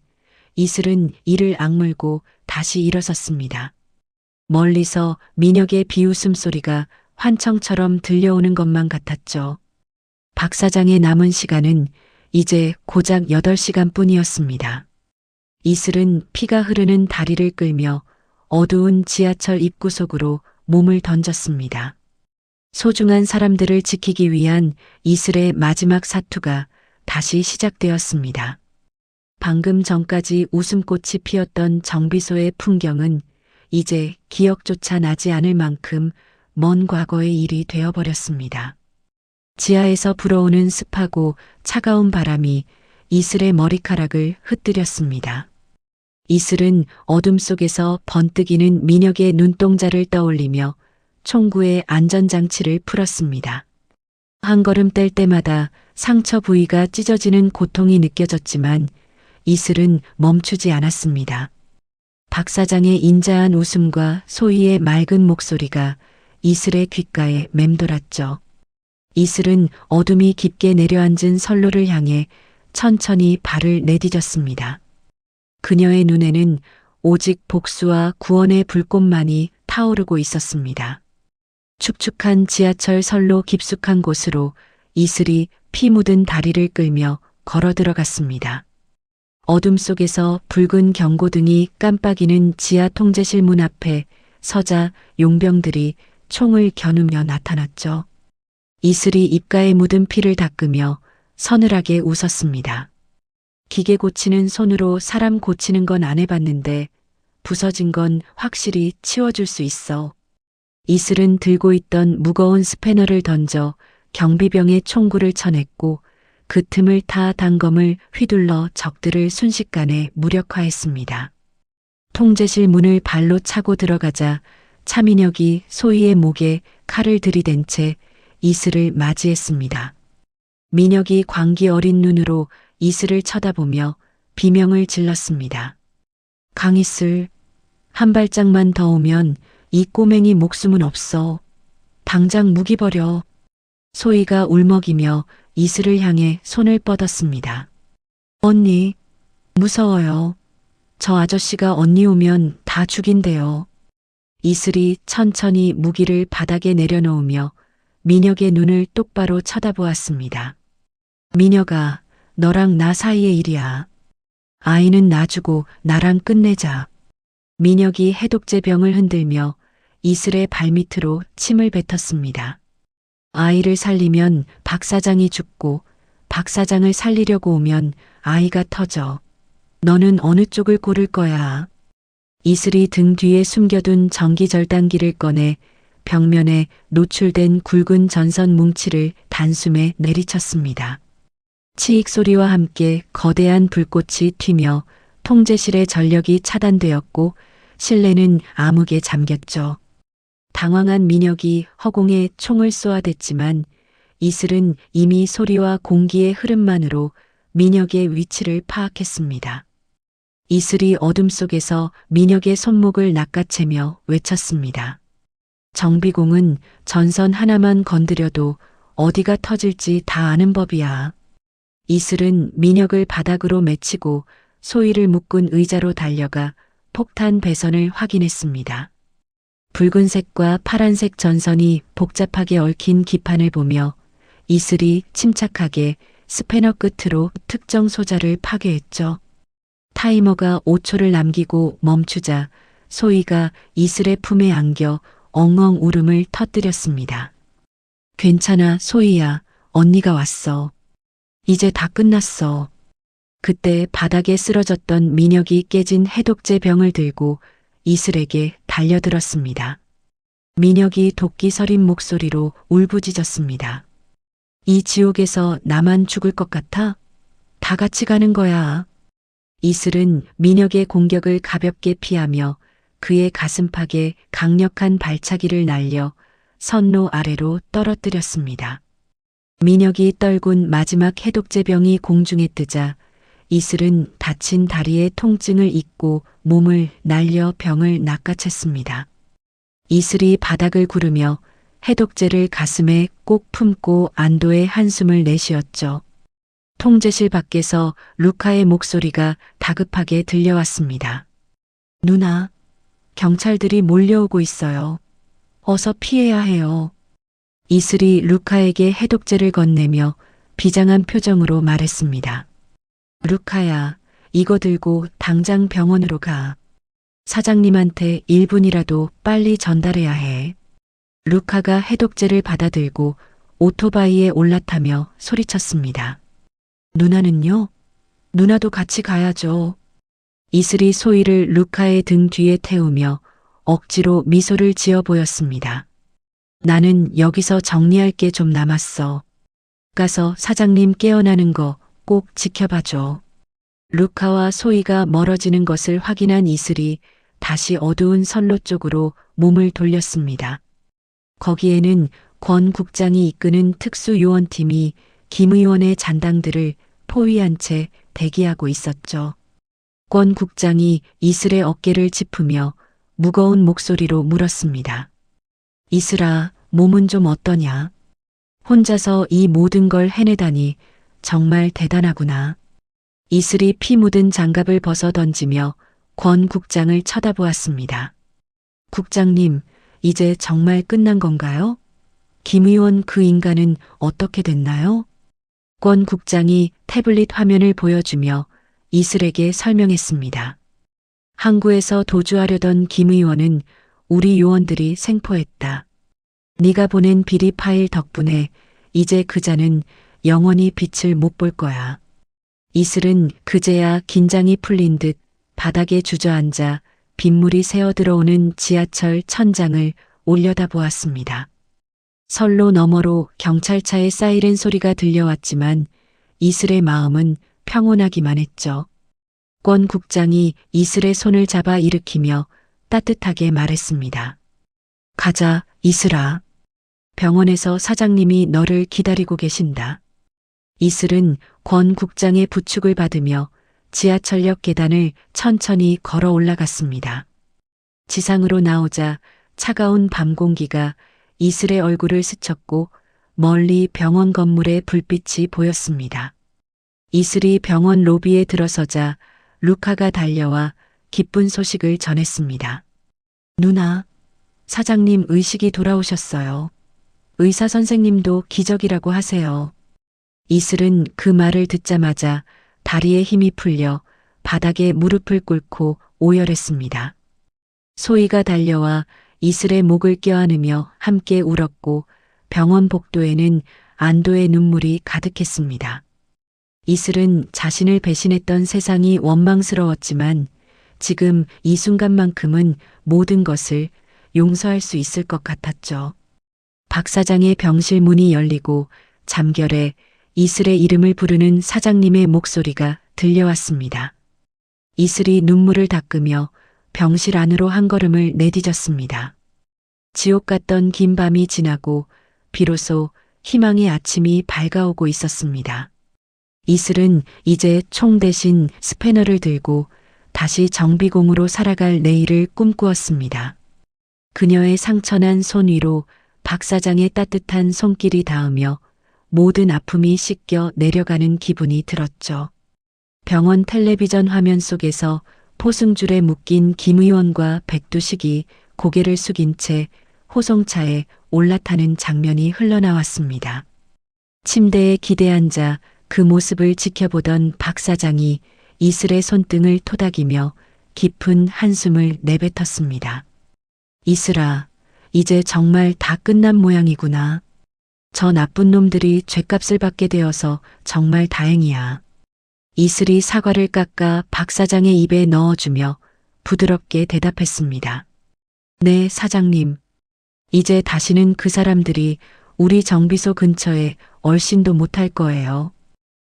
이슬은 이를 악물고 다시 일어섰습니다. 멀리서 민혁의 비웃음 소리가 환청처럼 들려오는 것만 같았죠. 박 사장의 남은 시간은 이제 고작 8시간 뿐이었습니다. 이슬은 피가 흐르는 다리를 끌며 어두운 지하철 입구 속으로 몸을 던졌습니다. 소중한 사람들을 지키기 위한 이슬의 마지막 사투가 다시 시작되었습니다. 방금 전까지 웃음꽃이 피었던 정비소의 풍경은 이제 기억조차 나지 않을 만큼 먼 과거의 일이 되어버렸습니다. 지하에서 불어오는 습하고 차가운 바람이 이슬의 머리카락을 흩뜨렸습니다. 이슬은 어둠 속에서 번뜩이는 민혁의 눈동자를 떠올리며 총구의 안전장치를 풀었습니다. 한 걸음 뗄 때마다 상처 부위가 찢어지는 고통이 느껴졌지만 이슬은 멈추지 않았습니다. 박 사장의 인자한 웃음과 소희의 맑은 목소리가 이슬의 귓가에 맴돌았죠. 이슬은 어둠이 깊게 내려앉은 선로를 향해 천천히 발을 내디뎠습니다. 그녀의 눈에는 오직 복수와 구원의 불꽃만이 타오르고 있었습니다. 축축한 지하철 선로 깊숙한 곳으로 이슬이 피 묻은 다리를 끌며 걸어 들어갔습니다. 어둠 속에서 붉은 경고등이 깜빡이는 지하 통제실 문 앞에 서자 용병들이 총을 겨누며 나타났죠. 이슬이 입가에 묻은 피를 닦으며 서늘하게 웃었습니다. 기계 고치는 손으로 사람 고치는 건 안 해봤는데 부서진 건 확실히 치워줄 수 있어. 이슬은 들고 있던 무거운 스패너를 던져 경비병의 총구를 쳐냈고 그 틈을 타 단검을 휘둘러 적들을 순식간에 무력화했습니다. 통제실 문을 발로 차고 들어가자 차민혁이 소희의 목에 칼을 들이댄 채 이슬을 맞이했습니다. 민혁이 광기 어린 눈으로 이슬을 쳐다보며 비명을 질렀습니다. 강이슬, 한 발짝만 더 오면 이 꼬맹이 목숨은 없어. 당장 무기 버려. 소희가 울먹이며 이슬을 향해 손을 뻗었습니다. 언니, 무서워요. 저 아저씨가 언니 오면 다 죽인대요. 이슬이 천천히 무기를 바닥에 내려놓으며 민혁의 눈을 똑바로 쳐다보았습니다. 민혁아, 너랑 나 사이의 일이야. 아이는 놔주고 나랑 끝내자. 민혁이 해독제 병을 흔들며 이슬의 발밑으로 침을 뱉었습니다. 아이를 살리면 박 사장이 죽고 박 사장을 살리려고 오면 아이가 터져. 너는 어느 쪽을 고를 거야? 이슬이 등 뒤에 숨겨둔 전기 절단기를 꺼내 벽면에 노출된 굵은 전선 뭉치를 단숨에 내리쳤습니다. 치익 소리와 함께 거대한 불꽃이 튀며 통제실의 전력이 차단되었고 실내는 암흑에 잠겼죠. 당황한 민혁이 허공에 총을 쏘아댔지만 이슬은 이미 소리와 공기의 흐름만으로 민혁의 위치를 파악했습니다. 이슬이 어둠 속에서 민혁의 손목을 낚아채며 외쳤습니다. 정비공은 전선 하나만 건드려도 어디가 터질지 다 아는 법이야. 이슬은 민혁을 바닥으로 맺히고 소희를 묶은 의자로 달려가 폭탄 배선을 확인했습니다. 붉은색과 파란색 전선이 복잡하게 얽힌 기판을 보며 이슬이 침착하게 스패너 끝으로 특정 소자를 파괴했죠. 타이머가 5초를 남기고 멈추자 소희가 이슬의 품에 안겨 엉엉 울음을 터뜨렸습니다. 괜찮아, 소희야. 언니가 왔어. 이제 다 끝났어. 그때 바닥에 쓰러졌던 민혁이 깨진 해독제 병을 들고 이슬에게 달려들었습니다. 민혁이 도끼 서린 목소리로 울부짖었습니다. 이 지옥에서 나만 죽을 것 같아? 다 같이 가는 거야. 이슬은 민혁의 공격을 가볍게 피하며 그의 가슴팍에 강력한 발차기를 날려 선로 아래로 떨어뜨렸습니다. 민혁이 떨군 마지막 해독제 병이 공중에 뜨자 이슬은 다친 다리에 통증을 잊고 몸을 날려 병을 낚아챘습니다. 이슬이 바닥을 구르며 해독제를 가슴에 꼭 품고 안도의 한숨을 내쉬었죠. 통제실 밖에서 루카의 목소리가 다급하게 들려왔습니다. 누나, 경찰들이 몰려오고 있어요. 어서 피해야 해요. 이슬이 루카에게 해독제를 건네며 비장한 표정으로 말했습니다. 루카야, 이거 들고 당장 병원으로 가. 사장님한테 1분이라도 빨리 전달해야 해. 루카가 해독제를 받아들고 오토바이에 올라타며 소리쳤습니다. 누나는요? 누나도 같이 가야죠. 이슬이 소희를 루카의 등 뒤에 태우며 억지로 미소를 지어 보였습니다. 나는 여기서 정리할 게 좀 남았어. 가서 사장님 깨어나는 거 꼭 지켜봐줘. 루카와 소희가 멀어지는 것을 확인한 이슬이 다시 어두운 선로 쪽으로 몸을 돌렸습니다. 거기에는 권 국장이 이끄는 특수요원팀이 김 의원의 잔당들을 포위한 채 대기하고 있었죠. 권 국장이 이슬의 어깨를 짚으며 무거운 목소리로 물었습니다. 이슬아, 몸은 좀 어떠냐? 혼자서 이 모든 걸 해내다니 정말 대단하구나. 이슬이 피 묻은 장갑을 벗어 던지며 권 국장을 쳐다보았습니다. 국장님, 이제 정말 끝난 건가요? 김 의원 그 인간은 어떻게 됐나요? 권 국장이 태블릿 화면을 보여주며 이슬에게 설명했습니다. 항구에서 도주하려던 김 의원은 우리 요원들이 생포했다. 네가 보낸 비리 파일 덕분에 이제 그자는 영원히 빛을 못 볼 거야. 이슬은 그제야 긴장이 풀린 듯 바닥에 주저앉아 빗물이 새어 들어오는 지하철 천장을 올려다보았습니다. 선로 너머로 경찰차의 사이렌 소리가 들려왔지만 이슬의 마음은 평온하기만 했죠. 권 국장이 이슬의 손을 잡아 일으키며 따뜻하게 말했습니다. 가자, 이슬아. 병원에서 사장님이 너를 기다리고 계신다. 이슬은 권 국장의 부축을 받으며 지하철역 계단을 천천히 걸어 올라갔습니다. 지상으로 나오자 차가운 밤 공기가 이슬의 얼굴을 스쳤고 멀리 병원 건물의 불빛이 보였습니다. 이슬이 병원 로비에 들어서자 루카가 달려와 기쁜 소식을 전했습니다. 누나, 사장님 의식이 돌아오셨어요. 의사 선생님도 기적이라고 하세요. 이슬은 그 말을 듣자마자 다리에 힘이 풀려 바닥에 무릎을 꿇고 오열했습니다. 소희가 달려와 이슬의 목을 껴안으며 함께 울었고 병원 복도에는 안도의 눈물이 가득했습니다. 이슬은 자신을 배신했던 세상이 원망스러웠지만 지금 이 순간만큼은 모든 것을 용서할 수 있을 것 같았죠. 박 사장의 병실 문이 열리고 잠결에 이슬의 이름을 부르는 사장님의 목소리가 들려왔습니다. 이슬이 눈물을 닦으며 병실 안으로 한 걸음을 내디뎠습니다. 지옥 같던 긴 밤이 지나고 비로소 희망의 아침이 밝아오고 있었습니다. 이슬은 이제 총 대신 스패너를 들고 다시 정비공으로 살아갈 내일을 꿈꾸었습니다. 그녀의 상처난 손 위로 박 사장의 따뜻한 손길이 닿으며 모든 아픔이 씻겨 내려가는 기분이 들었죠. 병원 텔레비전 화면 속에서 포승줄에 묶인 김 의원과 백두식이 고개를 숙인 채 호송차에 올라타는 장면이 흘러나왔습니다. 침대에 기대앉아 그 모습을 지켜보던 박 사장이 이슬의 손등을 토닥이며 깊은 한숨을 내뱉었습니다. 이슬아, 이제 정말 다 끝난 모양이구나. 저 나쁜 놈들이 죗값을 받게 되어서 정말 다행이야. 이슬이 사과를 깎아 박 사장의 입에 넣어주며 부드럽게 대답했습니다. 네, 사장님. 이제 다시는 그 사람들이 우리 정비소 근처에 얼씬도 못할 거예요.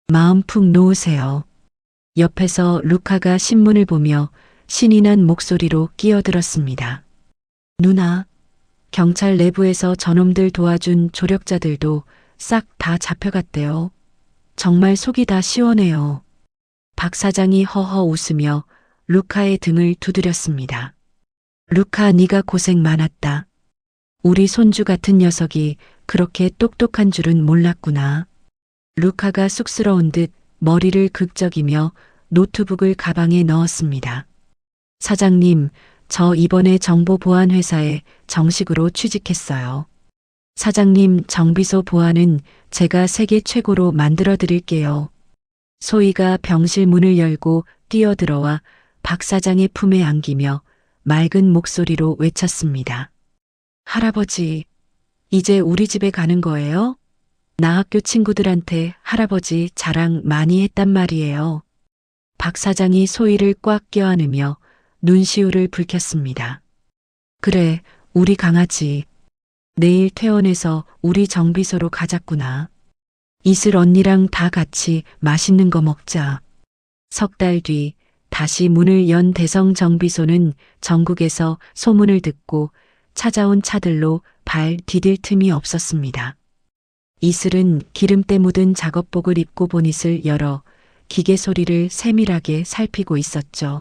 마음 푹 놓으세요. 옆에서 루카가 신문을 보며 신이 난 목소리로 끼어들었습니다. 누나, 경찰 내부에서 저놈들 도와준 조력자들도 싹 다 잡혀갔대요. 정말 속이 다 시원해요. 박 사장이 허허 웃으며 루카의 등을 두드렸습니다. 루카, 네가 고생 많았다. 우리 손주 같은 녀석이 그렇게 똑똑한 줄은 몰랐구나. 루카가 쑥스러운 듯 머리를 극적이며 노트북을 가방에 넣었습니다. 사장님, 저 이번에 정보보안회사에 정식으로 취직했어요. 사장님, 정비소 보안은 제가 세계 최고로 만들어 드릴게요. 소희가 병실 문을 열고 뛰어들어와 박 사장의 품에 안기며 맑은 목소리로 외쳤습니다. 할아버지, 이제 우리 집에 가는 거예요? 나 학교 친구들한테 할아버지 자랑 많이 했단 말이에요. 박 사장이 소희를 꽉 껴안으며 눈시울을 붉혔습니다. 그래, 우리 강아지. 내일 퇴원해서 우리 정비소로 가자꾸나. 이슬 언니랑 다 같이 맛있는 거 먹자. 석 달 뒤 다시 문을 연 대성 정비소는 전국에서 소문을 듣고 찾아온 차들로 발 디딜 틈이 없었습니다. 이슬은 기름때 묻은 작업복을 입고 보닛을 열어 기계 소리를 세밀하게 살피고 있었죠.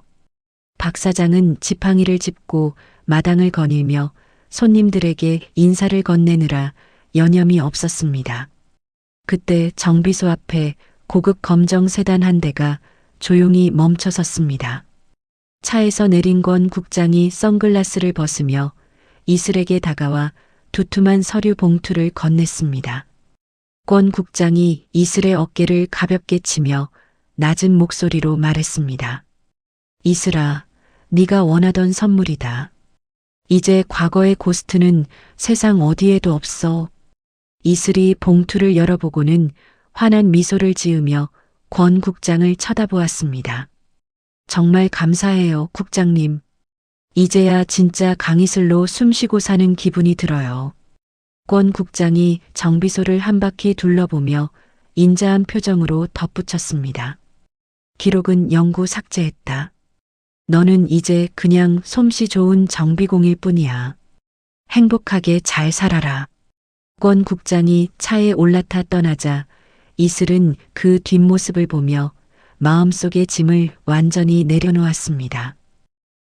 박 사장은 지팡이를 짚고 마당을 거닐며 손님들에게 인사를 건네느라 여념이 없었습니다. 그때 정비소 앞에 고급 검정 세단 한 대가 조용히 멈춰 섰습니다. 차에서 내린 권 국장이 선글라스를 벗으며 이슬에게 다가와 두툼한 서류 봉투를 건넸습니다. 권 국장이 이슬의 어깨를 가볍게 치며 낮은 목소리로 말했습니다. 이슬아, 네가 원하던 선물이다. 이제 과거의 고스트는 세상 어디에도 없어. 이슬이 봉투를 열어보고는 환한 미소를 지으며 권 국장을 쳐다보았습니다. 정말 감사해요, 국장님. 이제야 진짜 강이슬로 숨쉬고 사는 기분이 들어요. 권 국장이 정비소를 한 바퀴 둘러보며 인자한 표정으로 덧붙였습니다. 기록은 영구 삭제했다. 너는 이제 그냥 솜씨 좋은 정비공일 뿐이야. 행복하게 잘 살아라. 권 국장이 차에 올라타 떠나자 이슬은 그 뒷모습을 보며 마음속의 짐을 완전히 내려놓았습니다.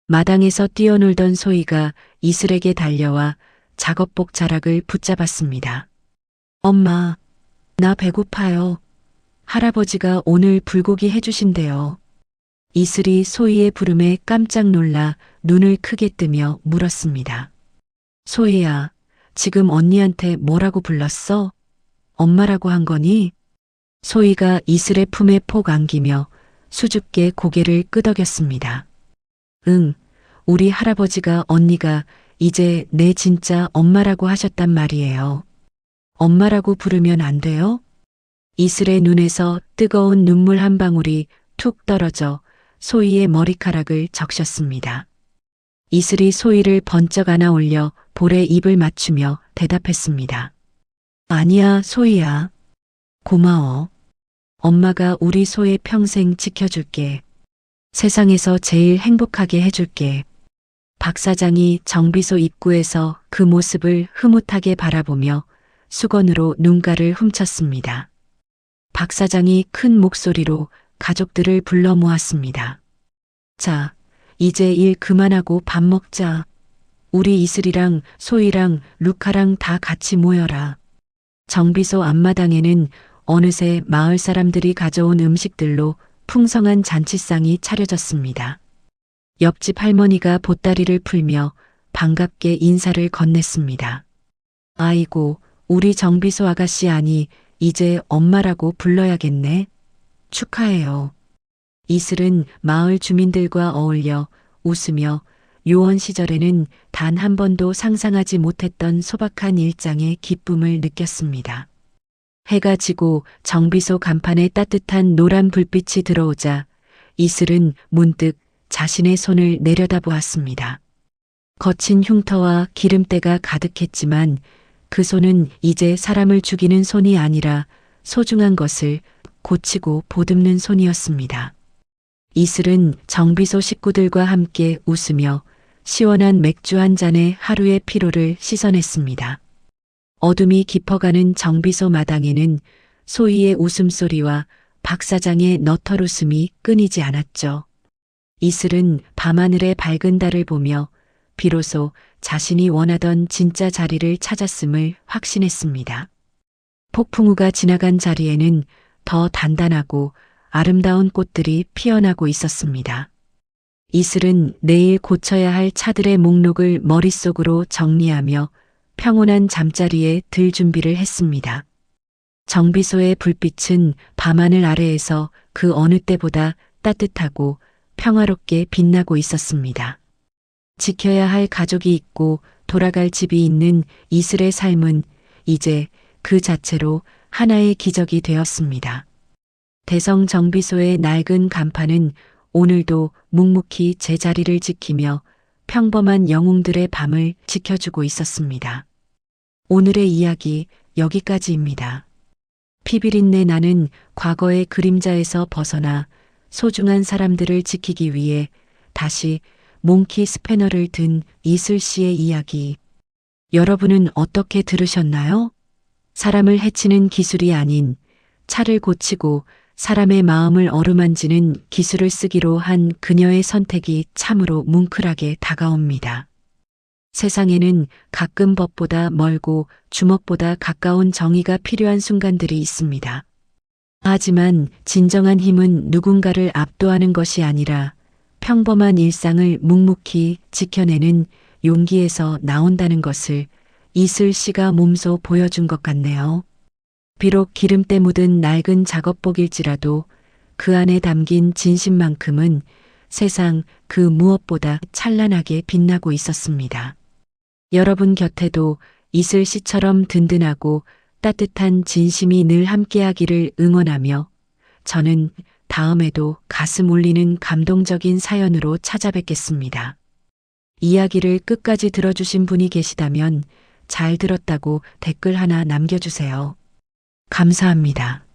마당에서 뛰어놀던 소희가 이슬에게 달려와 작업복 자락을 붙잡았습니다. 엄마, 나 배고파요. 할아버지가 오늘 불고기 해주신대요. 이슬이 소희의 부름에 깜짝 놀라 눈을 크게 뜨며 물었습니다. 소희야, 지금 언니한테 뭐라고 불렀어? 엄마라고 한 거니? 소희가 이슬의 품에 폭 안기며 수줍게 고개를 끄덕였습니다. 응, 우리 할아버지가 언니가 이제 내 진짜 엄마라고 하셨단 말이에요. 엄마라고 부르면 안 돼요? 이슬의 눈에서 뜨거운 눈물 한 방울이 툭 떨어져 소희의 머리카락을 적셨습니다. 이슬이 소희를 번쩍 안아 올려 볼에 입을 맞추며 대답했습니다. 아니야, 소희야. 고마워. 엄마가 우리 소희 평생 지켜줄게. 세상에서 제일 행복하게 해줄게. 박 사장이 정비소 입구에서 그 모습을 흐뭇하게 바라보며 수건으로 눈가를 훔쳤습니다. 박 사장이 큰 목소리로 가족들을 불러 모았습니다. 자, 이제 일 그만하고 밥 먹자. 우리 이슬이랑 소희랑 루카랑 다 같이 모여라. 정비소 앞마당에는 어느새 마을 사람들이 가져온 음식들로 풍성한 잔치상이 차려졌습니다. 옆집 할머니가 보따리를 풀며 반갑게 인사를 건넸습니다. 아이고, 우리 정비소 아가씨 아니, 이제 엄마라고 불러야겠네. 축하해요. 이슬은 마을 주민들과 어울려 웃으며 요원 시절에는 단 한 번도 상상하지 못했던 소박한 일장의 기쁨을 느꼈습니다. 해가 지고 정비소 간판에 따뜻한 노란 불빛이 들어오자 이슬은 문득 자신의 손을 내려다보았습니다. 거친 흉터와 기름때가 가득했지만 그 손은 이제 사람을 죽이는 손이 아니라 소중한 것을 고치고 보듬는 손이었습니다. 이슬은 정비소 식구들과 함께 웃으며 시원한 맥주 한 잔에 하루의 피로를 씻어냈습니다. 어둠이 깊어가는 정비소 마당에는 소희의 웃음소리와 박 사장의 너털 웃음이 끊이지 않았죠. 이슬은 밤하늘의 밝은 달을 보며 비로소 자신이 원하던 진짜 자리를 찾았음을 확신했습니다. 폭풍우가 지나간 자리에는 더 단단하고 아름다운 꽃들이 피어나고 있었습니다. 이슬은 내일 고쳐야 할 차들의 목록을 머릿속으로 정리하며 평온한 잠자리에 들 준비를 했습니다. 정비소의 불빛은 밤하늘 아래에서 그 어느 때보다 따뜻하고 평화롭게 빛나고 있었습니다. 지켜야 할 가족이 있고 돌아갈 집이 있는 이슬의 삶은 이제 그 자체로 하나의 기적이 되었습니다. 대성 정비소의 낡은 간판은 오늘도 묵묵히 제자리를 지키며 평범한 영웅들의 밤을 지켜주고 있었습니다. 오늘의 이야기 여기까지입니다. 피비린내 나는 과거의 그림자에서 벗어나 소중한 사람들을 지키기 위해 다시 몽키 스패너를 든 이슬 씨의 이야기. 여러분은 어떻게 들으셨나요? 사람을 해치는 기술이 아닌 차를 고치고 사람의 마음을 어루만지는 기술을 쓰기로 한 그녀의 선택이 참으로 뭉클하게 다가옵니다. 세상에는 가끔 법보다 멀고 주먹보다 가까운 정의가 필요한 순간들이 있습니다. 하지만 진정한 힘은 누군가를 압도하는 것이 아니라 평범한 일상을 묵묵히 지켜내는 용기에서 나온다는 것을 이슬 씨가 몸소 보여준 것 같네요. 비록 기름때 묻은 낡은 작업복일지라도 그 안에 담긴 진심만큼은 세상 그 무엇보다 찬란하게 빛나고 있었습니다. 여러분 곁에도 이슬 씨처럼 든든하고 따뜻한 진심이 늘 함께하기를 응원하며 저는 다음에도 가슴 울리는 감동적인 사연으로 찾아뵙겠습니다. 이야기를 끝까지 들어주신 분이 계시다면 잘 들었다고 댓글 하나 남겨주세요. 감사합니다.